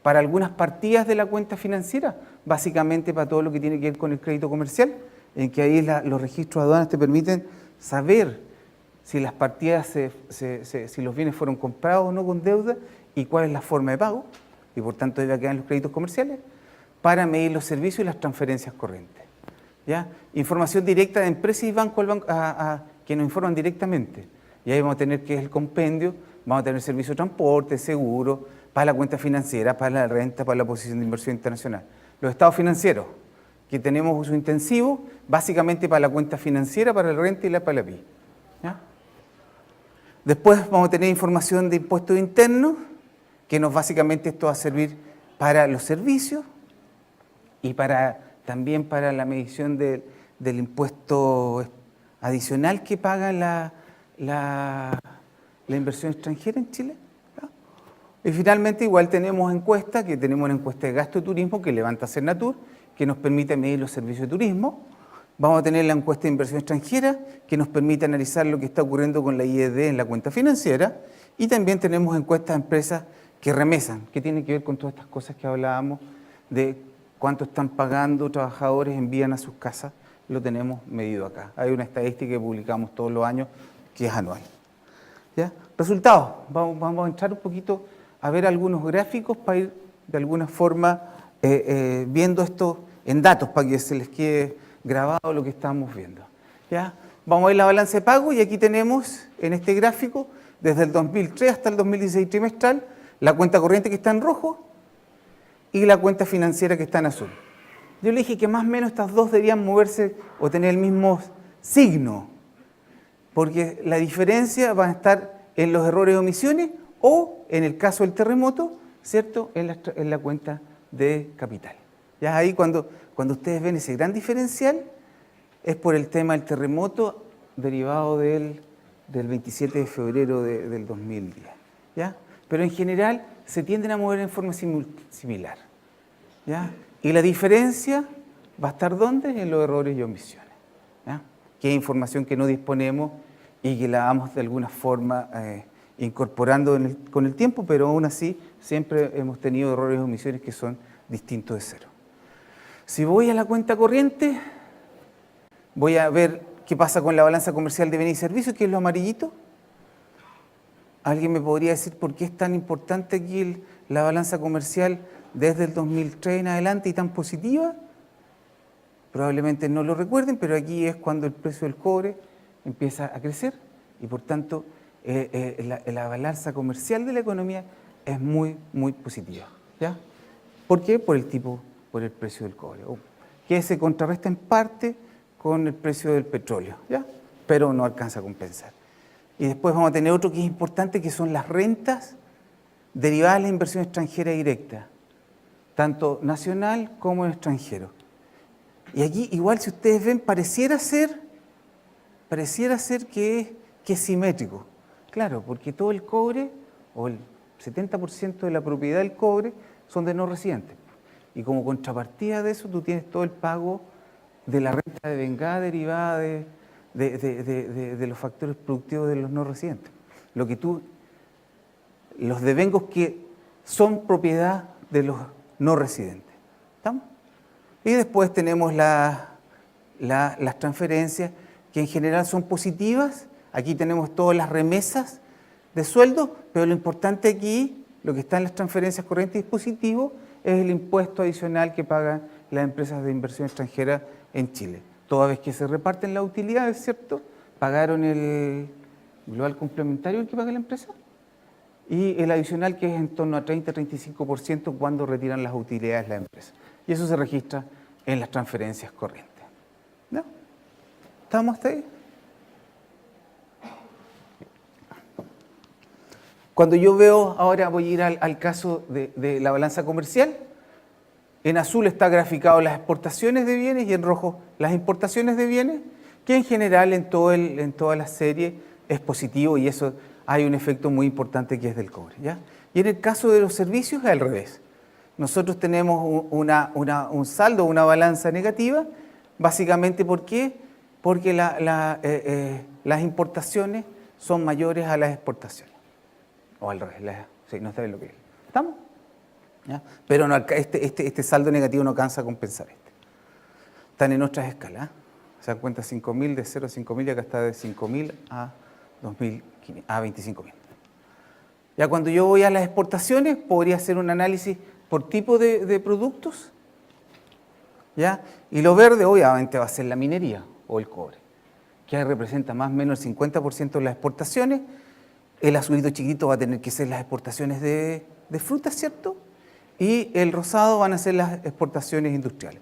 para algunas partidas de la cuenta financiera, básicamente para todo lo que tiene que ver con el crédito comercial, en que ahí los registros de aduanas te permiten saber si las partidas, si los bienes fueron comprados o no con deuda y cuál es la forma de pago, y por tanto debe quedar en los créditos comerciales, para medir los servicios y las transferencias corrientes. ¿Ya? Información directa de empresas y bancos que nos informan directamente. Y ahí vamos a tener que es el compendio, vamos a tener servicio de transporte, seguro, para la cuenta financiera, para la renta, para la posición de inversión internacional. Los estados financieros, que tenemos uso intensivo, básicamente para la cuenta financiera, para la renta y para la PI. ¿Ya? Después vamos a tener información de impuestos internos, que básicamente esto va a servir para los servicios y también para la medición del impuesto adicional que paga la inversión extranjera en Chile. ¿Ya? Y finalmente igual tenemos encuestas, que tenemos una encuesta de gasto de turismo que levanta Cernatur, que nos permite medir los servicios de turismo. Vamos a tener la encuesta de inversión extranjera, que nos permite analizar lo que está ocurriendo con la IED en la cuenta financiera. Y también tenemos encuestas de empresas que remesan, que tienen que ver con todas estas cosas que hablábamos, de cuánto están pagando trabajadores, envían a sus casas, lo tenemos medido acá. Hay una estadística que publicamos todos los años, que es anual. ¿Ya? Resultados. Vamos a entrar un poquito a ver algunos gráficos para ir de alguna forma viendo esto en datos, para que se les quede grabado lo que estamos viendo. ¿Ya? Vamos a ver la balanza de pago y aquí tenemos en este gráfico desde el 2003 hasta el 2016 trimestral la cuenta corriente que está en rojo y la cuenta financiera que está en azul. Yo le dije que más o menos estas dos deberían moverse o tener el mismo signo, porque la diferencia va a estar en los errores de omisiones o, en el caso del terremoto, ¿cierto?, en la cuenta de capital. Ya ahí cuando ustedes ven ese gran diferencial es por el tema del terremoto derivado del 27 de febrero del 2010. ¿Ya? Pero en general se tienden a mover en forma similar. ¿Ya? Y la diferencia va a estar ¿dónde? En los errores y omisiones. ¿Ya? Que es información que no disponemos y que la vamos de alguna forma incorporando con el tiempo, pero aún así siempre hemos tenido errores y omisiones que son distintos de cero. Si voy a la cuenta corriente, voy a ver qué pasa con la balanza comercial de bienes y servicios, que es lo amarillito. ¿Alguien me podría decir por qué es tan importante aquí la balanza comercial desde el 2003 en adelante y tan positiva? Probablemente no lo recuerden, pero aquí es cuando el precio del cobre empieza a crecer y por tanto la balanza comercial de la economía es muy, muy positiva. ¿Ya? ¿Por qué? Por el precio del cobre, que se contrarresta en parte con el precio del petróleo, ¿ya? Pero no alcanza a compensar. Y después vamos a tener otro que es importante, que son las rentas derivadas de la inversión extranjera directa, tanto nacional como en extranjero. Y aquí, igual, si ustedes ven, pareciera ser que es simétrico. Claro, porque todo el cobre, o el 70% de la propiedad del cobre, son de no residentes. Y como contrapartida de eso, tú tienes todo el pago de la renta de vengada derivada de los factores productivos de los no residentes. Los devengos que son propiedad de los no residentes. ¿Estamos? Y después tenemos las transferencias, que en general son positivas. Aquí tenemos todas las remesas de sueldo, pero lo importante aquí, lo que está en las transferencias corrientes y positivo, es el impuesto adicional que pagan las empresas de inversión extranjera en Chile. Toda vez que se reparten las utilidades, ¿cierto?, pagaron el global complementario que paga la empresa y el adicional, que es en torno a 30-35% cuando retiran las utilidades de la empresa. Y eso se registra en las transferencias corrientes. ¿No? ¿Estamos hasta ahí? Cuando yo veo, ahora voy a ir al caso de la balanza comercial, en azul está graficado las exportaciones de bienes y en rojo las importaciones de bienes, que en general en toda la serie es positivo y eso hay un efecto muy importante que es del cobre. ¿Ya? Y en el caso de los servicios es al revés. Nosotros tenemos un saldo, una balanza negativa, básicamente ¿por qué? Porque las importaciones son mayores a las exportaciones. O al revés, sí, no saben lo que es. ¿Estamos? ¿Ya? Pero no, este saldo negativo no alcanza a compensar este. Están en otras escalas. Se dan cuenta 5.000, de 0 a 5.000, y acá está de 5.000 a 25.000. Ya cuando yo voy a las exportaciones, podría hacer un análisis por tipo de productos. ¿Ya? Y lo verde obviamente va a ser la minería o el cobre, que representa más o menos el 50% de las exportaciones. El azulito chiquito va a tener que ser las exportaciones de frutas, ¿cierto? Y el rosado van a ser las exportaciones industriales.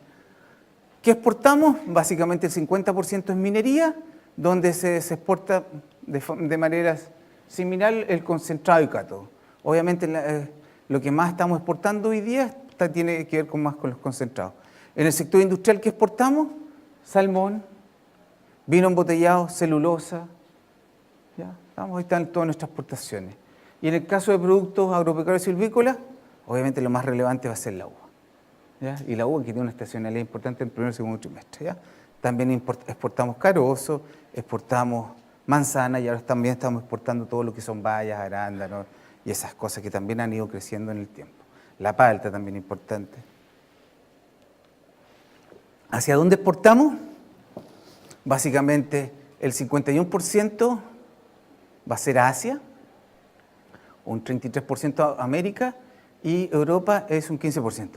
¿Qué exportamos? Básicamente el 50% es minería, donde se exporta de manera similar el concentrado y cátodo. Obviamente lo que más estamos exportando hoy día tiene que ver más con los concentrados. En el sector industrial, ¿qué exportamos? Salmón, vino embotellado, celulosa. ¿Ya? Ahí están todas nuestras exportaciones. Y en el caso de productos agropecuarios y silvícolas, obviamente lo más relevante va a ser la uva. ¿Ya? Y la uva que tiene una estacionalidad importante en el primer y segundo trimestre. ¿Ya? También exportamos carozo, exportamos manzana y ahora también estamos exportando todo lo que son bayas, arándanos y esas cosas que también han ido creciendo en el tiempo. La palta también importante. ¿Hacia dónde exportamos? Básicamente el 51% va a ser a Asia, un 33% a América y Europa es un 15%.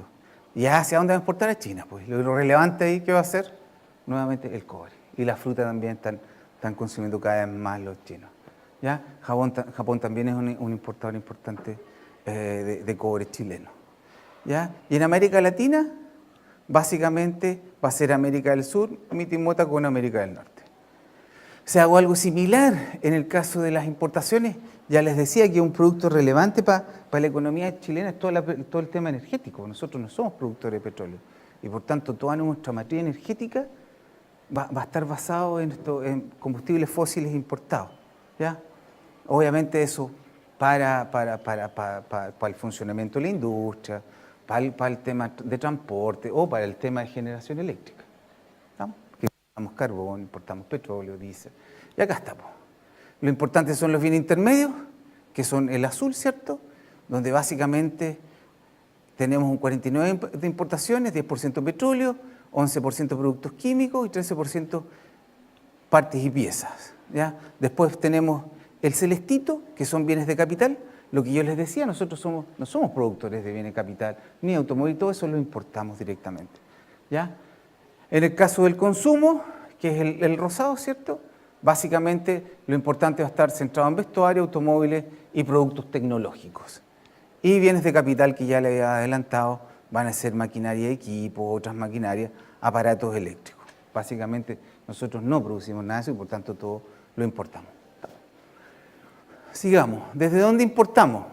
¿Y hacia dónde va a exportar? A China. Pues lo relevante ahí, ¿qué va a ser? Nuevamente el cobre. Y la fruta también están consumiendo cada vez más los chinos. ¿Ya? Japón también es un importador importante de cobre chileno. ¿Ya? Y en América Latina, básicamente va a ser América del Sur, mitimota con América del Norte. Se hago algo similar en el caso de las importaciones. Ya les decía que un producto relevante para la economía chilena es todo el tema energético. Nosotros no somos productores de petróleo y por tanto toda nuestra materia energética va a estar basado en combustibles fósiles importados. ¿Ya? Obviamente eso para el funcionamiento de la industria, para el tema de transporte o para el tema de generación eléctrica. ¿Estamos? Importamos carbón, importamos petróleo, diésel. Y acá estamos. Lo importante son los bienes intermedios, que son el azul, ¿cierto? Donde básicamente tenemos un 49% de importaciones, 10% petróleo, 11% productos químicos y 13% partes y piezas. ¿Ya? Después tenemos el celestito, que son bienes de capital. Lo que yo les decía, nosotros no somos productores de bienes de capital, ni automóvil, todo eso lo importamos directamente. ¿Ya? En el caso del consumo, que es el rosado, ¿cierto? Básicamente lo importante va a estar centrado en vestuario, automóviles y productos tecnológicos. Y bienes de capital que ya les había adelantado van a ser maquinaria de equipo, otras maquinarias, aparatos eléctricos. Básicamente nosotros no producimos nada de eso y por tanto todo lo importamos. Sigamos. ¿Desde dónde importamos?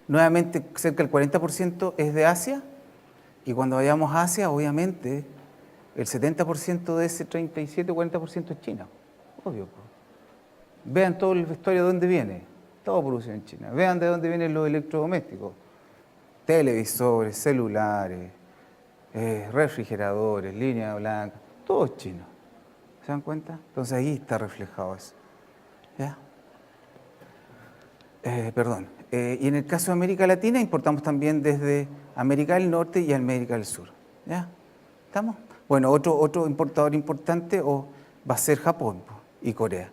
Nuevamente cerca del 40% es de Asia y cuando vayamos a Asia obviamente el 70% de ese 37-40% es China. Obvio. Vean todo el vestuario de dónde viene. Todo producido en China. Vean de dónde vienen los electrodomésticos. Televisores, celulares, refrigeradores, línea blanca. Todo es chino. ¿Se dan cuenta? Entonces ahí está reflejado eso. ¿Ya? Y en el caso de América Latina importamos también desde América del Norte y América del Sur. ¿Ya? ¿Estamos? Bueno, otro importador importante va a ser Japón y Corea.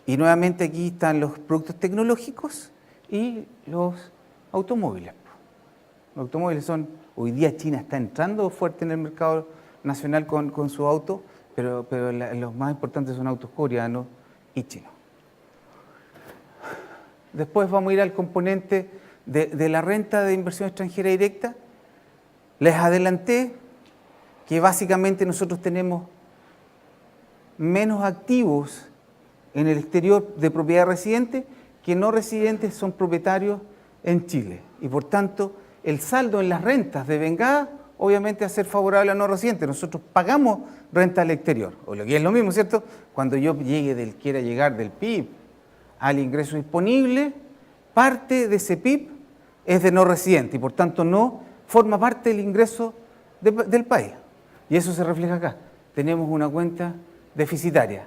Y nuevamente aquí están los productos tecnológicos y los automóviles. Los automóviles hoy día China está entrando fuerte en el mercado nacional con su auto, pero los más importantes son autos coreanos y chinos. Después vamos a ir al componente de la renta de inversión extranjera directa. Les adelanté que básicamente nosotros tenemos menos activos en el exterior de propiedad residente que no residentes son propietarios en Chile. Y por tanto, el saldo en las rentas de vengada obviamente va a ser favorable a no residentes. Nosotros pagamos renta al exterior, o lo que es lo mismo, ¿cierto? Cuando yo quiera llegar del PIB al ingreso disponible, parte de ese PIB es de no residente y por tanto no forma parte del ingreso del país. Y eso se refleja acá. Tenemos una cuenta deficitaria.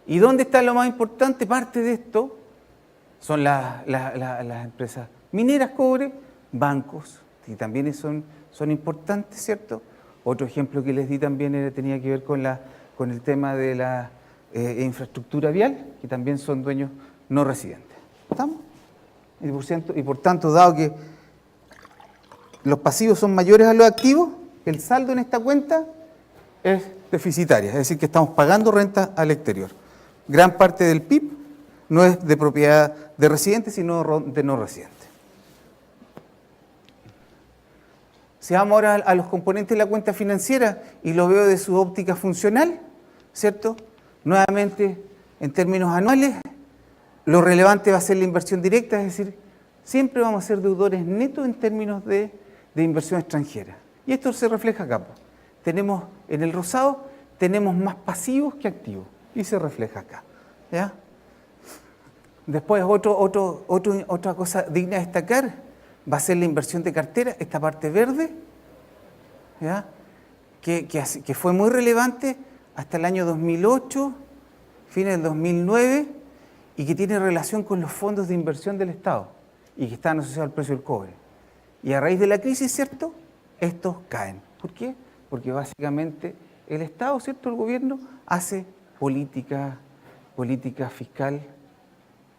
¿Y dónde está lo más importante? Parte de esto son las empresas mineras cobre, bancos, que también son importantes, ¿cierto? Otro ejemplo que les di también tenía que ver con el tema de la infraestructura vial, que también son dueños no residentes. ¿Estamos? Y por tanto, dado que los pasivos son mayores a los activos, el saldo en esta cuenta es deficitaria, es decir, que estamos pagando renta al exterior. Gran parte del PIB no es de propiedad de residentes, sino de no residentes. Si vamos ahora a los componentes de la cuenta financiera y lo veo de su óptica funcional, ¿cierto? Nuevamente, en términos anuales, lo relevante va a ser la inversión directa, es decir, siempre vamos a ser deudores netos en términos de de inversión extranjera. Y esto se refleja acá. Tenemos, en el rosado, tenemos más pasivos que activos. Y se refleja acá. ¿Ya? Después, otra cosa digna de destacar va a ser la inversión de cartera, esta parte verde, ¿ya? Que fue muy relevante hasta el año 2008, fines del 2009, y que tiene relación con los fondos de inversión del Estado y que están asociados al precio del cobre. Y a raíz de la crisis, ¿cierto?, estos caen. ¿Por qué? Porque básicamente el Estado, ¿cierto?, el gobierno hace política fiscal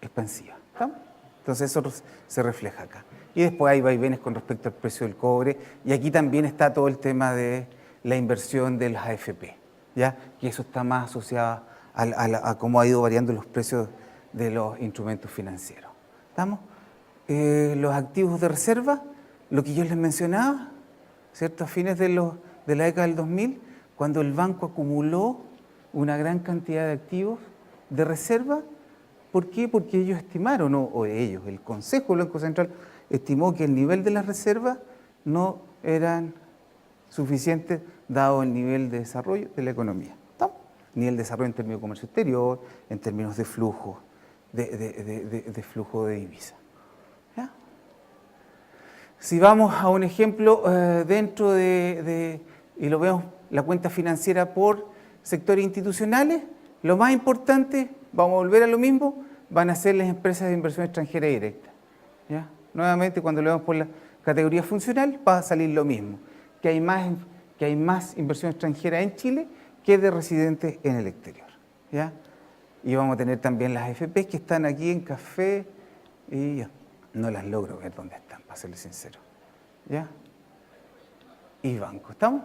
expansiva. ¿Estamos? Entonces eso se refleja acá. Y después hay vaivenes con respecto al precio del cobre, y aquí también está todo el tema de la inversión de las AFP, ¿ya? Y eso está más asociado a cómo ha ido variando los precios de los instrumentos financieros. ¿Estamos? Los activos de reserva, lo que yo les mencionaba, ¿cierto? A fines de la década del 2000, cuando el banco acumuló una gran cantidad de activos de reserva. ¿Por qué? Porque ellos estimaron, el Consejo del Banco Central estimó que el nivel de las reservas no eran suficientes dado el nivel de desarrollo de la economía. ¿Estamos? Ni el desarrollo en términos de comercio exterior, en términos de flujo, de flujo de divisas. ¿Ya? Si vamos a un ejemplo dentro y lo vemos, la cuenta financiera por sectores institucionales, lo más importante, vamos a volver a lo mismo, van a ser las empresas de inversión extranjera directa. ¿Ya? Nuevamente, cuando lo vemos por la categoría funcional, va a salir lo mismo, que hay más inversión extranjera en Chile que de residentes en el exterior. ¿Ya? Y vamos a tener también las AFP que están aquí en café y no las logro ver dónde están, para serles sincero. ¿Ya? Y banco, ¿estamos?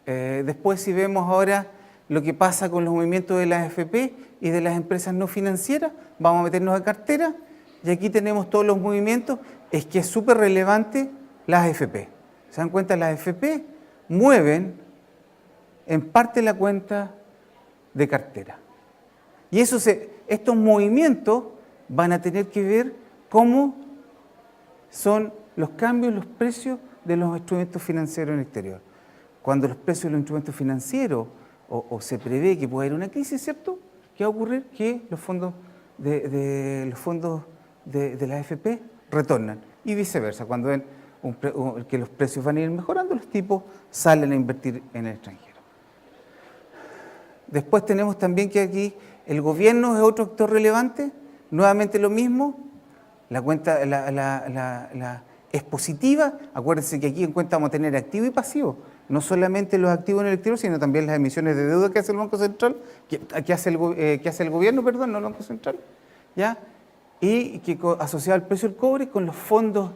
Después, si vemos ahora lo que pasa con los movimientos de las AFP y de las empresas no financieras, vamos a meternos a cartera y aquí tenemos todos los movimientos. Es que es súper relevante las AFP. ¿Se dan cuenta? Las AFP mueven en parte la cuenta de cartera. Y estos movimientos van a tener que ver cómo son los cambios, los precios de los instrumentos financieros en el exterior. Cuando los precios de los instrumentos financieros o se prevé que pueda haber una crisis, ¿cierto? ¿Qué va a ocurrir? Que los fondos de la AFP retornan y viceversa. Cuando ven que los precios van a ir mejorando, los tipos salen a invertir en el extranjero. Después tenemos también que aquí el gobierno es otro actor relevante. Nuevamente lo mismo, la cuenta es positiva. Acuérdense que aquí en cuenta vamos a tener activo y pasivo. No solamente los activos en el exterior, sino también las emisiones de deuda que hace el Banco Central, que hace el gobierno, perdón, no el Banco Central, ¿ya? Y que asociado al precio del cobre con los fondos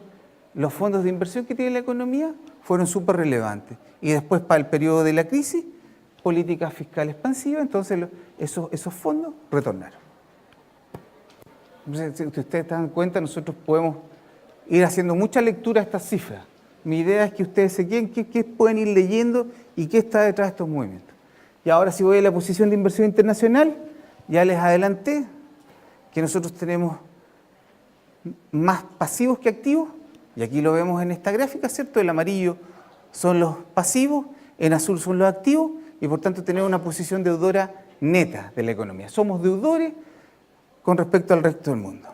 de inversión que tiene la economía fueron súper relevantes. Y después, para el periodo de la crisis, política fiscal expansiva, entonces esos fondos retornaron. Entonces, si ustedes se dan cuenta, nosotros podemos ir haciendo mucha lectura a estas cifras. Mi idea es que ustedes se queden, qué pueden ir leyendo y qué está detrás de estos movimientos. Y ahora, si voy a la posición de inversión internacional, ya les adelanté que nosotros tenemos más pasivos que activos, y aquí lo vemos en esta gráfica, ¿cierto? El amarillo son los pasivos, en azul son los activos, y por tanto tenemos una posición deudora neta de la economía. Somos deudores con respecto al resto del mundo.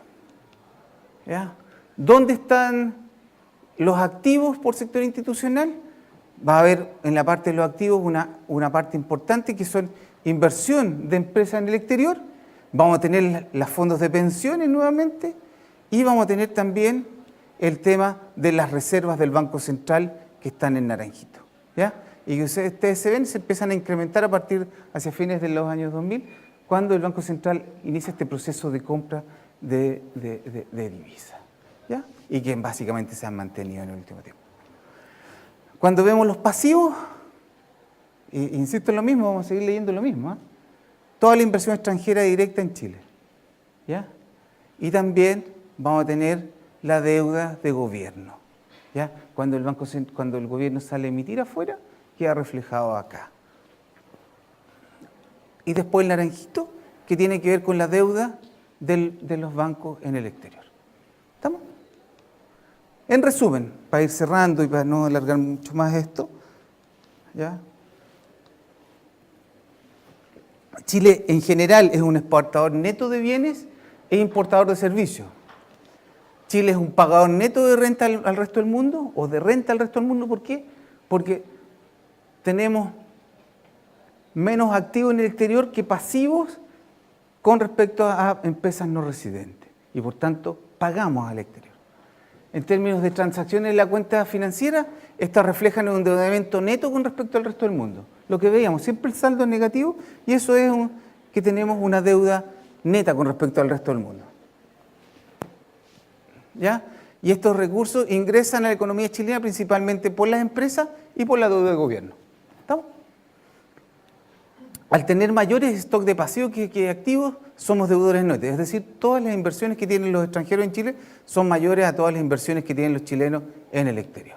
¿Ya? ¿Dónde están los activos por sector institucional? Va a haber en la parte de los activos una parte importante que son inversión de empresas en el exterior. Vamos a tener los fondos de pensiones nuevamente y vamos a tener también el tema de las reservas del Banco Central que están en naranjito. ¿Ya? Y que ustedes se empiezan a incrementar a partir hacia fines de los años 2000, cuando el Banco Central inicia este proceso de compra de divisas. ¿Ya? Y que básicamente se han mantenido en el último tiempo. Cuando vemos los pasivos, insisto en lo mismo, vamos a seguir leyendo lo mismo, ¿eh? Toda la inversión extranjera directa en Chile. ¿Ya? Y también vamos a tener la deuda de gobierno. ¿Ya? Cuando el gobierno sale a emitir afuera, queda reflejado acá. Y después el naranjito, que tiene que ver con la deuda de los bancos en el exterior. ¿Estamos? En resumen, para ir cerrando y para no alargar mucho más esto, ¿ya? Chile en general es un exportador neto de bienes e importador de servicios. Chile es un pagador neto de renta al resto del mundo, o de renta al resto del mundo. ¿Por qué? Porque tenemos menos activos en el exterior que pasivos con respecto a empresas no residentes. Y por tanto, pagamos al exterior. En términos de transacciones en la cuenta financiera, estas reflejan un endeudamiento neto con respecto al resto del mundo. Lo que veíamos, siempre el saldo es negativo, y eso es que tenemos una deuda neta con respecto al resto del mundo. ¿Ya? Y estos recursos ingresan a la economía chilena principalmente por las empresas y por la deuda del gobierno. ¿Estamos? Al tener mayores stocks de pasivos que activos, somos deudores netos. Es decir, todas las inversiones que tienen los extranjeros en Chile son mayores a todas las inversiones que tienen los chilenos en el exterior.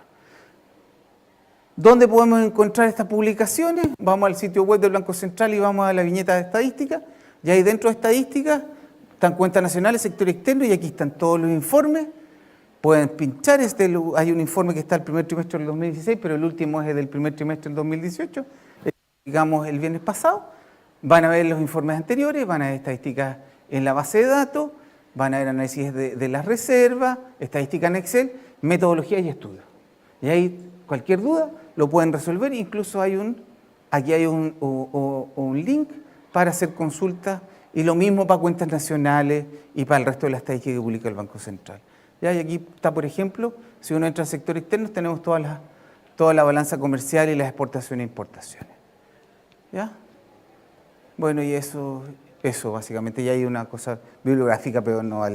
¿Dónde podemos encontrar estas publicaciones? Vamos al sitio web del Banco Central y vamos a la viñeta de estadísticas. Y ahí dentro de estadísticas están cuentas nacionales, sector externo, y aquí están todos los informes. Pueden pinchar, hay un informe que está el primer trimestre del 2016, pero el último es del primer trimestre del 2018, digamos el viernes pasado. Van a ver los informes anteriores, van a ver estadísticas en la base de datos, van a ver análisis de las reservas, estadística en Excel, metodología y estudios. Y ahí cualquier duda lo pueden resolver, incluso aquí hay un link para hacer consultas, y lo mismo para cuentas nacionales y para el resto de las estadísticas que publica el Banco Central. ¿Ya? Y aquí está, por ejemplo, si uno entra al sector externo, tenemos toda la balanza comercial y las exportaciones e importaciones. ¿Ya? Bueno, y eso básicamente, ya hay una cosa bibliográfica, pero no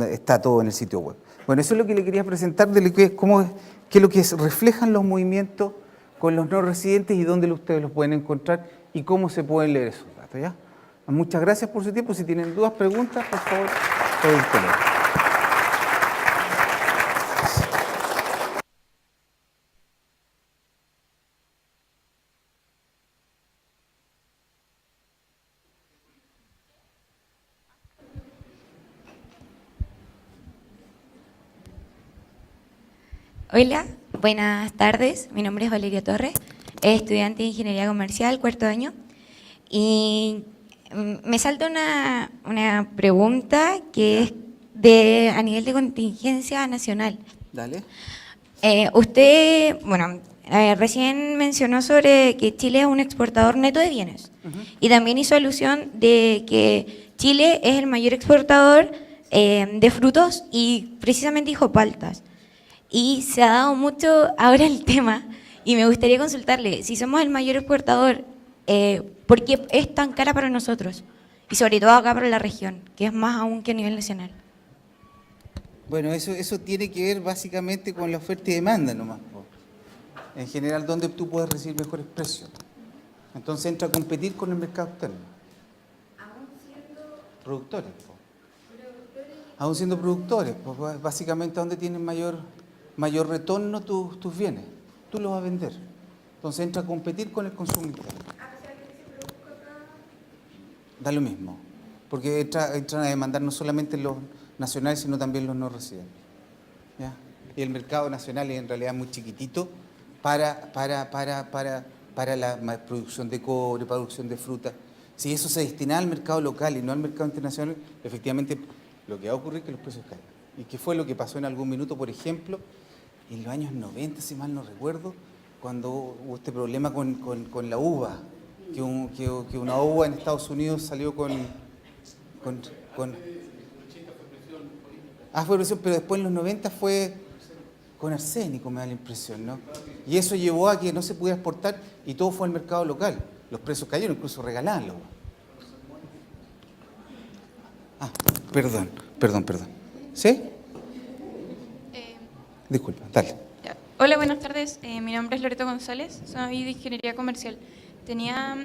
está todo en el sitio web. Bueno, eso es lo que le quería presentar de lo que es lo que reflejan los movimientos con los no residentes y dónde ustedes los pueden encontrar y cómo se pueden leer esos datos. ¿Ya? Muchas gracias por su tiempo. Si tienen dudas, preguntas, por favor, pueden tener. Hola, buenas tardes. Mi nombre es Valeria Torres, estudiante de Ingeniería Comercial, cuarto año. Y me salta una pregunta que es a nivel de contingencia nacional. Dale. Usted, recién mencionó sobre que Chile es un exportador neto de bienes. Y también hizo alusión de que Chile es el mayor exportador de frutos y precisamente dijo paltas. Y se ha dado mucho ahora el tema, y me gustaría consultarle, si somos el mayor exportador, ¿por qué es tan cara para nosotros? Y sobre todo acá para la región, que es más aún que a nivel nacional. Bueno, eso tiene que ver básicamente con la oferta y demanda nomás. En general, ¿dónde tú puedes recibir mejores precios? Entonces entra a competir con el mercado externo. Aún siendo productores. Aún siendo productores, pues básicamente ¿dónde tienen mayor retorno tus bienes? Tú los vas a vender. Entonces entra a competir con el consumo interno. Da lo mismo, porque entran a demandar no solamente los nacionales, sino también los no residentes. ¿Ya? Y el mercado nacional es en realidad muy chiquitito para la producción de cobre, producción de fruta. Si eso se destina al mercado local y no al mercado internacional, efectivamente lo que va a ocurrir es que los precios caigan. ¿Y qué fue lo que pasó en algún minuto, por ejemplo, en los años 90, si mal no recuerdo, cuando hubo este problema con la uva, que una uva en Estados Unidos salió fue presión, pero después en los 90 fue con arsénico, me da la impresión, ¿no? Y eso llevó a que no se pudiera exportar y todo fue al mercado local. Los precios cayeron, incluso regalaban la uva. Perdón. ¿Sí? Disculpa, dale. Hola, buenas tardes. Mi nombre es Loreto González, soy de Ingeniería Comercial. Tenía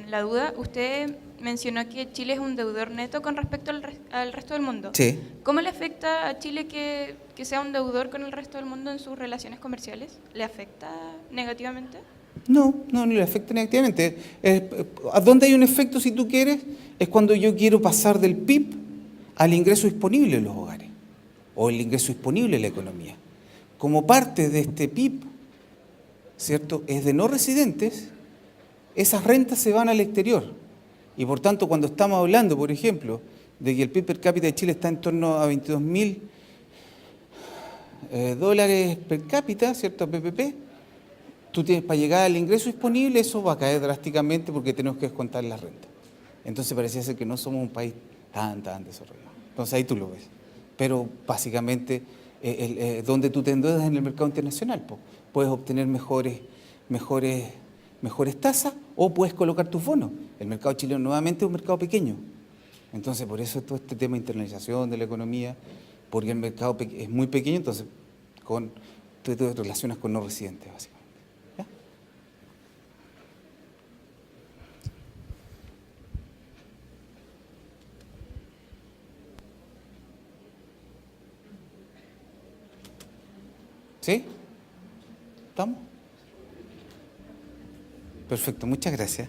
la duda, usted mencionó que Chile es un deudor neto con respecto al resto del mundo. Sí. ¿Cómo le afecta a Chile que sea un deudor con el resto del mundo en sus relaciones comerciales? ¿Le afecta negativamente? No le afecta negativamente. ¿A dónde hay un efecto, si tú quieres? Es cuando yo quiero pasar del PIB al ingreso disponible de los hogares, o el ingreso disponible de la economía. como parte de este PIB, ¿cierto?, es de no residentes, esas rentas se van al exterior. Y por tanto, cuando estamos hablando, por ejemplo, de que el PIB per cápita de Chile está en torno a 22.000 dólares per cápita, ¿cierto?, PPP, tú tienes, para llegar al ingreso disponible, eso va a caer drásticamente porque tenemos que descontar las rentas. Entonces parecía ser que no somos un país tan desarrollado. Entonces ahí tú lo ves. Pero básicamente, donde tú te endeudas en el mercado internacional, puedes obtener mejores tasas o puedes colocar tus bonos. El mercado chileno nuevamente es un mercado pequeño. Entonces por eso todo este tema de internalización de la economía, porque el mercado es muy pequeño, entonces tú te relacionas con no residentes, básicamente. ¿Ya? ¿Sí? ¿Estamos? Perfecto, muchas gracias.